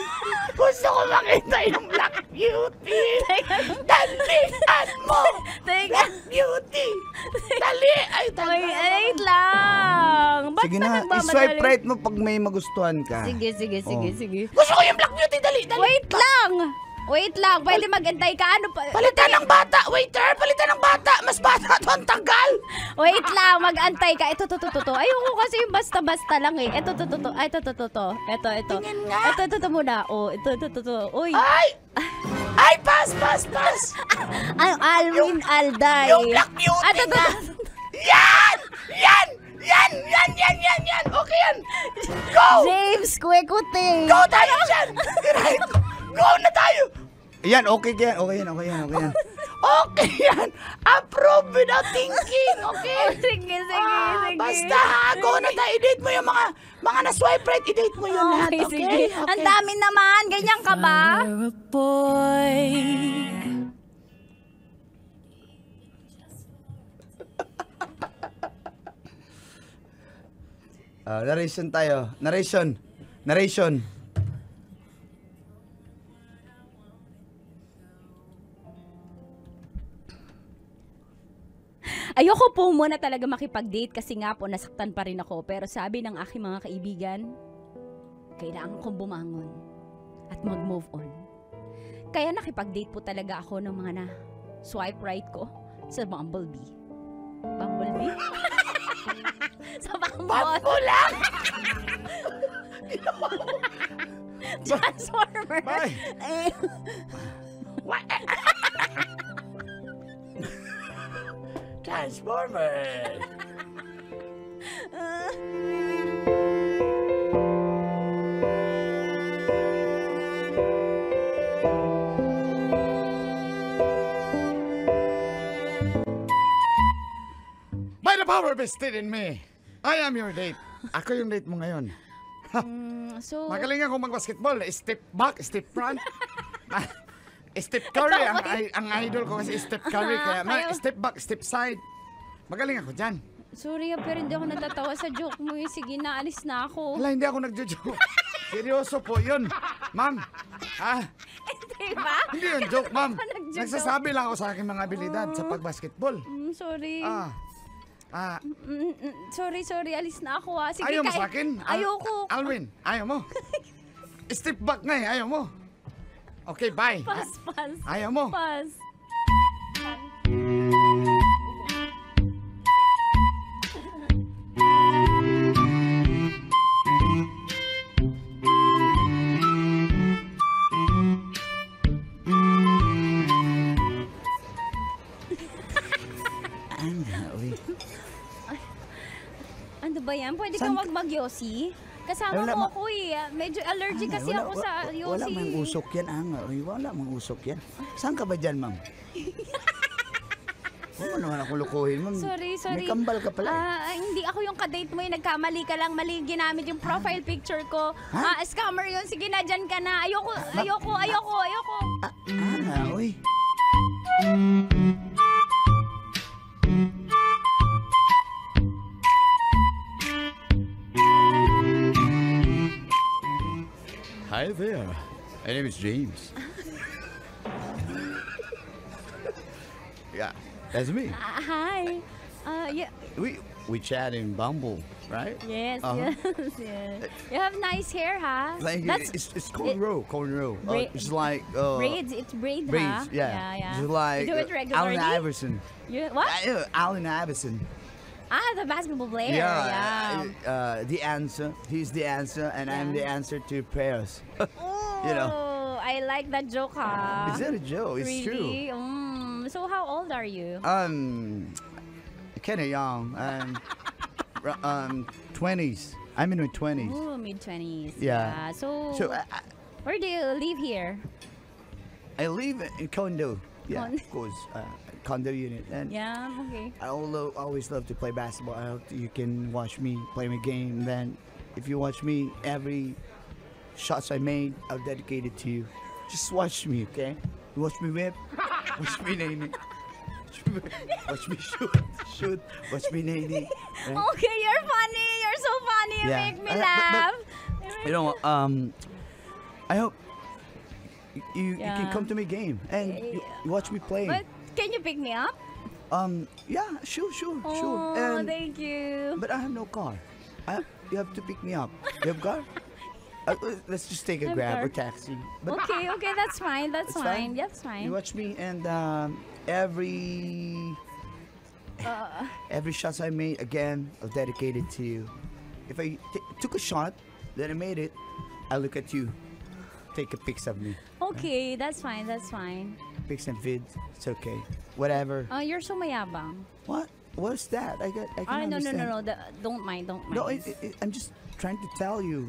Gusto ko makita yung Black Beauty. Dalian mo. Teka. Black Beauty. Dali. Ay, Uy, wait lang. Ba't Sige ba na, nagmamadali? i-swipe right mo pag may magustuhan ka. Sige. Gusto ko yung Black Beauty. Dali. Wait lang. Pwede mag-antay ka. Ano pa? Palitan ng bata. Waiter, palitan ng bata. Mas bata to. Ang tagal. Wait lang. Mag-antay ka. Ito. Ayoko kasi yung basta-basta lang eh. Ito. Ay, ito. Ito. Tingin nga. Ito muna. Oh, ito. Uy. Ay, pass. Alwin Alday. Yung Black Beauty Ito. na. Yan. Okay yan. Go. James Kwekute. Go tayo dyan. Right. Go na tayo. Yan, okay yan. Okay yan. Approve without thinking. Okay. Sige. Basta ha. Go na tayo. I-date mo yung mga na-swipe right. I-date mo yun lahat. Okay, sige. Okay. Ang dami naman. Ganyan ka ba? You're a boy. Narration tayo. Narration. Ayoko po muna talaga makipag-date kasi nga po nasaktan pa rin ako. Pero sabi ng aking mga kaibigan, kailangan kong bumangon at mag-move on. Kaya nakipag-date po talaga ako ng mga na-swipe right ko sa Bumblebee. Bumblebee? Sa Bambo lang. Transformer. Bye. Transformers. By the power vested in me, I am your date. Ako yung date mo ngayon. So, Magaling ako mag-basketball. Step back, step front. Step Curry, ang idol ko kasi Step Curry. Kaya step back, step side. Magaling ako dyan. sorry pero hindi ako natatawa sa joke mo. Sige na, alis na ako. Wala, hindi ako nagjo-joke. Seryoso po yun. Ma'am, Hindi ba? hindi yun joke, ma'am. Nagjo-joke. Nagsasabi lang ako sa aking mga abilidad sa pag-basketball. Sorry. Sorry, alis na ako ha. Sige, Ayaw mo sa akin? Ayoko. Alwin, ayaw mo. Step back nga eh, ayaw mo. Okay, bye. Pass. Ayaw mo. Pass. Ano ba yan? Pwede kang wag mag-yosi? Kasama mo ako eh. Medyo allergic kasi ako sa yosi. Wala mang usok yan, Wala mang usok yan. Saan ka ba dyan, ma'am? Oo naman ako lukuhin, ma'am. Sorry. May kambal ka pala. Hindi ako yung kadate mo, yung nagkamali ka lang, mali ginamit yung profile picture ko. Scammer yun. Sige na, dyan ka na. Ayoko. Uy. Hi there. My name is James. Yeah, that's me. Hi. Yeah. We chat in Bumble, right? Yes. Uh-huh. You have nice hair, huh? Like it's cornrow. It's like braids. It's braid, braids. huh? Yeah. It's like You do it regularly? Allen Iverson. What? Allen Iverson. The basketball player. Yeah. The answer. He's the answer, and I'm the answer to prayers. You know. Oh, I like that joke, huh? Is that a joke? It's really? true. So how old are you? Kind of young. 20s. I'm in my 20s. Ooh, mid-20s. Yeah. So I, where do you live here? I live in condo. Yeah, Condo. of course. Condo unit. And Yeah, okay. I always love to play basketball. I hope you can watch me play my game. Then, if you watch me, every shots I made, I'll dedicate it to you. Just watch me, okay? You watch me whip, watch me nene. Watch me shoot, watch me nene. Right? Okay, you're funny. You're so funny. You Yeah. make me laugh. You know, I hope you can Yeah. come to my game and you watch me play. But can you pick me up? Yeah, sure. Oh, And, thank you. but I have no car. You have to pick me up. You have car? Let's just take a I have Grab car. or taxi. But Okay, that's fine. That's it's fine. That's fine. You watch me, and every shots I made, again, I'll dedicate it to you. If I took a shot, then I made it, I look at you, take a pics of me, Okay, that's fine. That's fine. pics and vids. It's okay, whatever. You're so mayabang. What? What's that? I can No. understand. Don't mind. No, I'm just trying to tell you.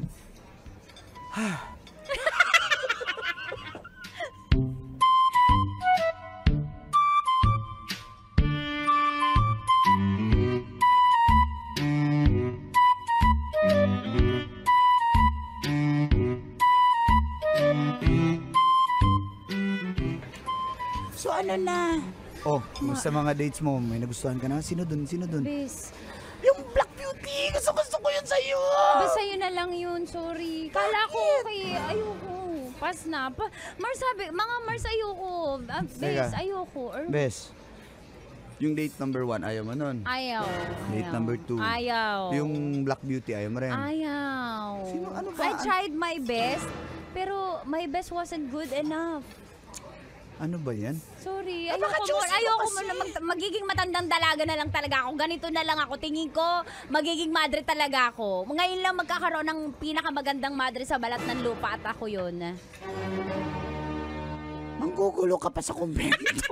So ano na? Oh, sa mga dates mo, may nagustuhan ka na? Sino dun? Bis. Yung Black Beauty, gusto ko yun sa'yo. Basta yun na lang yun. Sorry. Kala ko okay. Ayoko. Pas na. Mars, ayoko. Bis, Teka. ayoko. Bes, yung date number 1, ayaw mo nun. Ayaw. Date number 2. Ayaw. Yung Black Beauty, ayaw mo rin. Ayaw. Sino, ano ba? I tried my best, pero my best wasn't good enough. Ano ba yan? Sorry, Napaka-juicy mo ayoko kasi. mo na magiging matandang dalaga na lang talaga ako. Ganito na lang ako. Tingin ko, magiging madre talaga ako. Ngayon lang magkakaroon ng pinakamagandang madre sa balat ng lupa at ako yun. Manggugulo ka pa sa kumbento.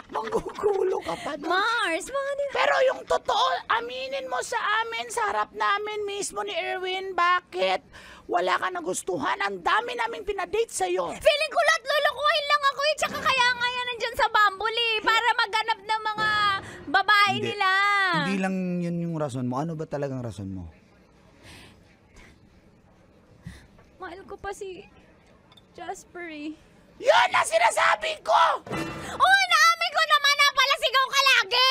Manggugulo ka pa doon. Mars, Pero yung totoo, aminin mo sa amin, sa harap namin mismo ni Erwin, bakit wala ka nagustuhan? Ang dami naming pinadate sa'yo. feeling ko lahat lulukuhin lang ako eh. Tsaka kaya nga nandyan sa Bumble eh. Para maghanap ng mga babae Hindi. nila. Hindi lang yun yung rason mo. Ano ba talagang rason mo? Mahal ko pa si Jasper eh. Yun na sinasabi ko! Uy, naamin ko naman na palasigaw ka lagi!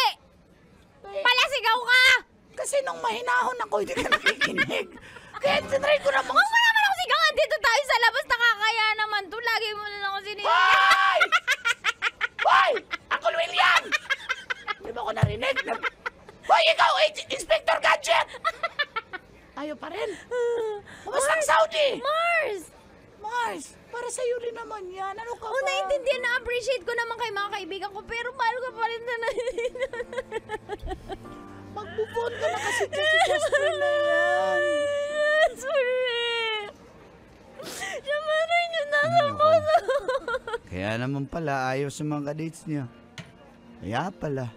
Palasigaw ka! Kasi nung mahinahon ako, hindi ka nakikinig. Kaya tinry ko namang... Huwag mo naman ako sigawan dito tayo sa labas. Nakakaya naman to. Lagi mo na lang ako sinigaw. Hoy! Hoy! Uncle William! Di ba ako narinig? Hoy, ikaw, Inspector Gadget! Ayaw pa rin. Kumusta ang Saudi? Mars, para sa'yo rin naman yan. Ano ka ba? Naiintindihan na-appreciate ko naman kay mga kaibigan ko. Pero mahal ko pa rin na Mag-move on ka na kasi si Jasper na yan. Sorry. Siya pa rin yung nasa puso. Kaya naman pala, ayaw sa mga dates niya. Kaya pala.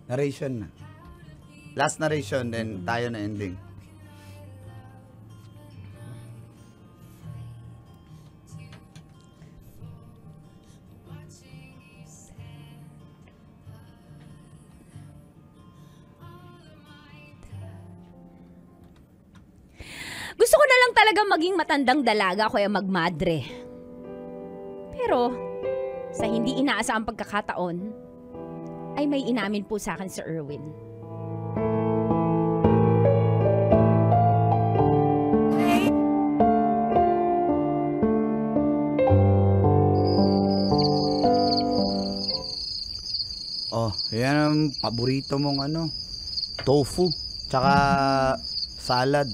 Narration na. Last narration, then tayo na ending. Gusto ko na lang talaga maging matandang dalaga kaya magmadre. Pero, sa hindi inaasahang pagkakataon, ay may inamin po sa akin si Erwin. Oh, yan ang paborito mong tofu. Tsaka salad.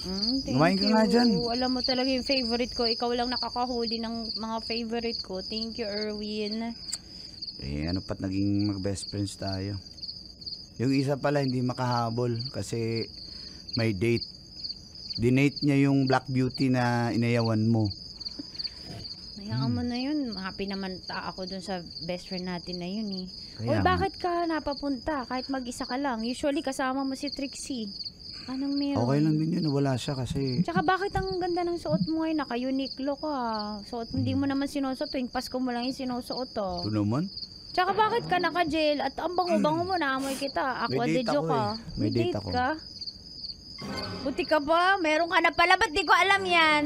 Thank Kumain ka nga dyan. Alam mo talaga yung favorite ko. Ikaw lang nakakahuli ng mga favorite ko. Thank you, Erwin. Ano pat naging mag-best friends tayo. Yung isa pala hindi makahabol kasi may date. Dinate niya yung Black Beauty na inayawan mo. Hayaan mo na yun. Happy naman ako dun sa best friend natin na yun eh. Kaya Uy, bakit ka napapunta? Kahit mag-isa ka lang. Usually kasama mo si Trixie. Anong meron? Okay lang din yun, wala siya kasi... Tsaka bakit ang ganda ng suot mo ngayon? Naka-Uniqlo ka. Suot, hindi mo naman sinusuot. Tuwing Pasko mo lang yung sinusuot to. Ito naman? Tsaka bakit ka naka-gel? At ang bango-bango mo, naamoy kita. Aqua May de date Jo ako ka. eh. May date ako. ka? Buti ka ba? Meron ka na pala. Ba't di ko alam yan?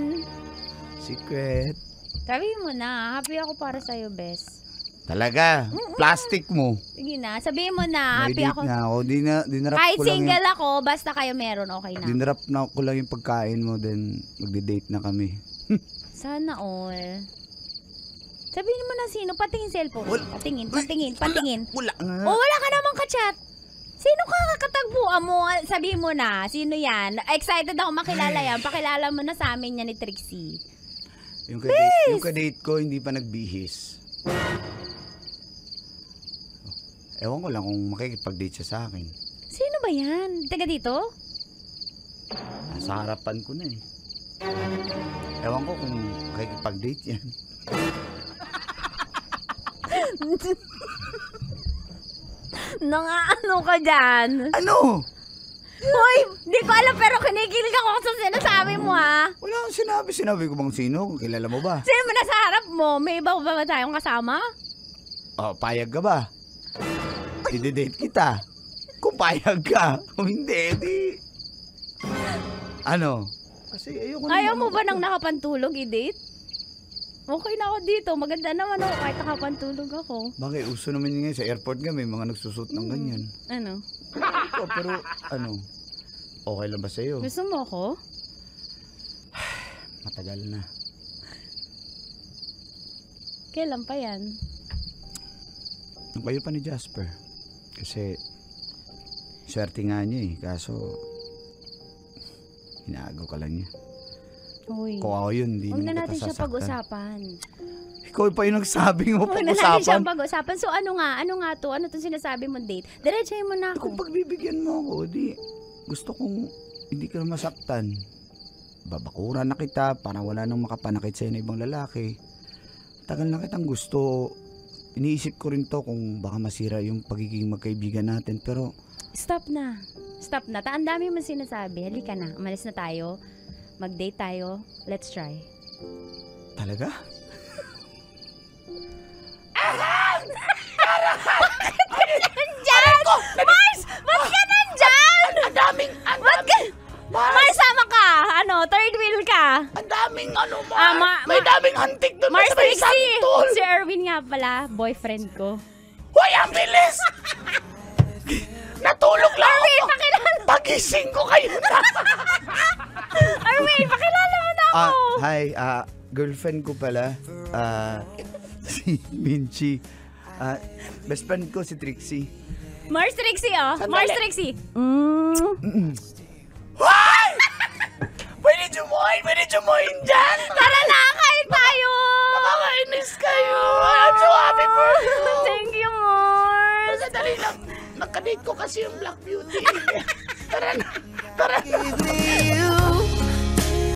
Secret. Sabihin mo na. Happy ako para sa'yo, best. Talaga? Plastic mo. Sige na. Sabihin mo na. May Happy date ako. na ako. Dinarap Kahit ko lang single ako, basta kayo meron, okay na. Dinarap na ko lang yung pagkain mo, then magde-date na kami. Sana all. Sabihin mo na sino. Patingin cellphone. Patingin. Wala nga. O, wala ka namang ka-chat. Sino ka kakatagbuan mo? Sabihin mo na. Sino yan? Excited ako makilala yan. Pakilala mo na sa amin yan ni Trixie. Yung kadate ko, hindi pa nagbihis. Ewan ko lang kung makikipag-date siya sa akin. Sino ba yan? Taga dito? Nasa harapan ko na eh. Ewan ko kung makikipag-date yan. Ano ka dyan? Ano? Hoy, di ko alam pero kinikilig ako sa sinasabi mo ha. Wala akong sinabi. Sinabi ko bang sino? Kilala mo ba? Sino mo nasa harap mo? May iba ba tayong kasama? Oh, payag ka ba? I-date kita. Kung payag ka. Kung hindi, di... Ano? Kasi ayoko naman. Ayaw mo ba nang nakapantulog i-date? Okay na ako dito. Maganda naman ako kahit nakapantulog ako. Bakit? Uso naman yun ngayon. Sa airport nga may mga nagsusot ng ganyan. Ano? Oh, pero ano? Okay lang ba sa'yo? Gusto mo ako? Matagal na. Kailan pa yan? Nung kayo pa ni Jasper. Kasi swerte nga niya eh. Kaso inaagaw ka lang niya. Uy. Kung ako yun, hindi Huwag naman na natin kita siya sasaktan. pag-usapan. Ikaw pa yung nagsabing mo Huwag na natin siya pag-usapan. pag-usapan. So ano nga to? Ano itong sinasabi mo date? Diretsahin mo na Kung ako. pagbibigyan mo ako, di gusto kong hindi ka na masaktan. Babakura na kita para wala nang makapanakit sa'yo na ibang lalaki. Tagal na kitang gusto. Iniisip ko rin to kung baka masira yung pagiging magkaibigan natin. Pero Stop na. Stop na. Ang dami mo sinasabi. Halika na. Umalis na tayo. Mag-date tayo. Let's try. talaga? Nandyan! Mars! Ba't ka nandyan? Ang daming, Mars, sama ka! Ano, third wheel ka? ang daming ano mo. May daming hantik doon Mars sa may Trixie! santol. Si Erwin nga pala, boyfriend ko. Hoy, ang bilis! Natulog lang Erwin, ako. pakilala! Pagising ko kayo na. Erwin, pakilala mo na ako! Hi, girlfriend ko pala, si Minchi. Best friend ko si Trixie. Mars Trixie, oh. Sandali. Mars Trixie. Hoy! Pwede jumuin dyan. Tara na, kain tayo! Nakakainis kayo. I'm so happy for you. Thank you, Mars. Sadali lang. Nakadate ko kasi yung Black Beauty. Tara na.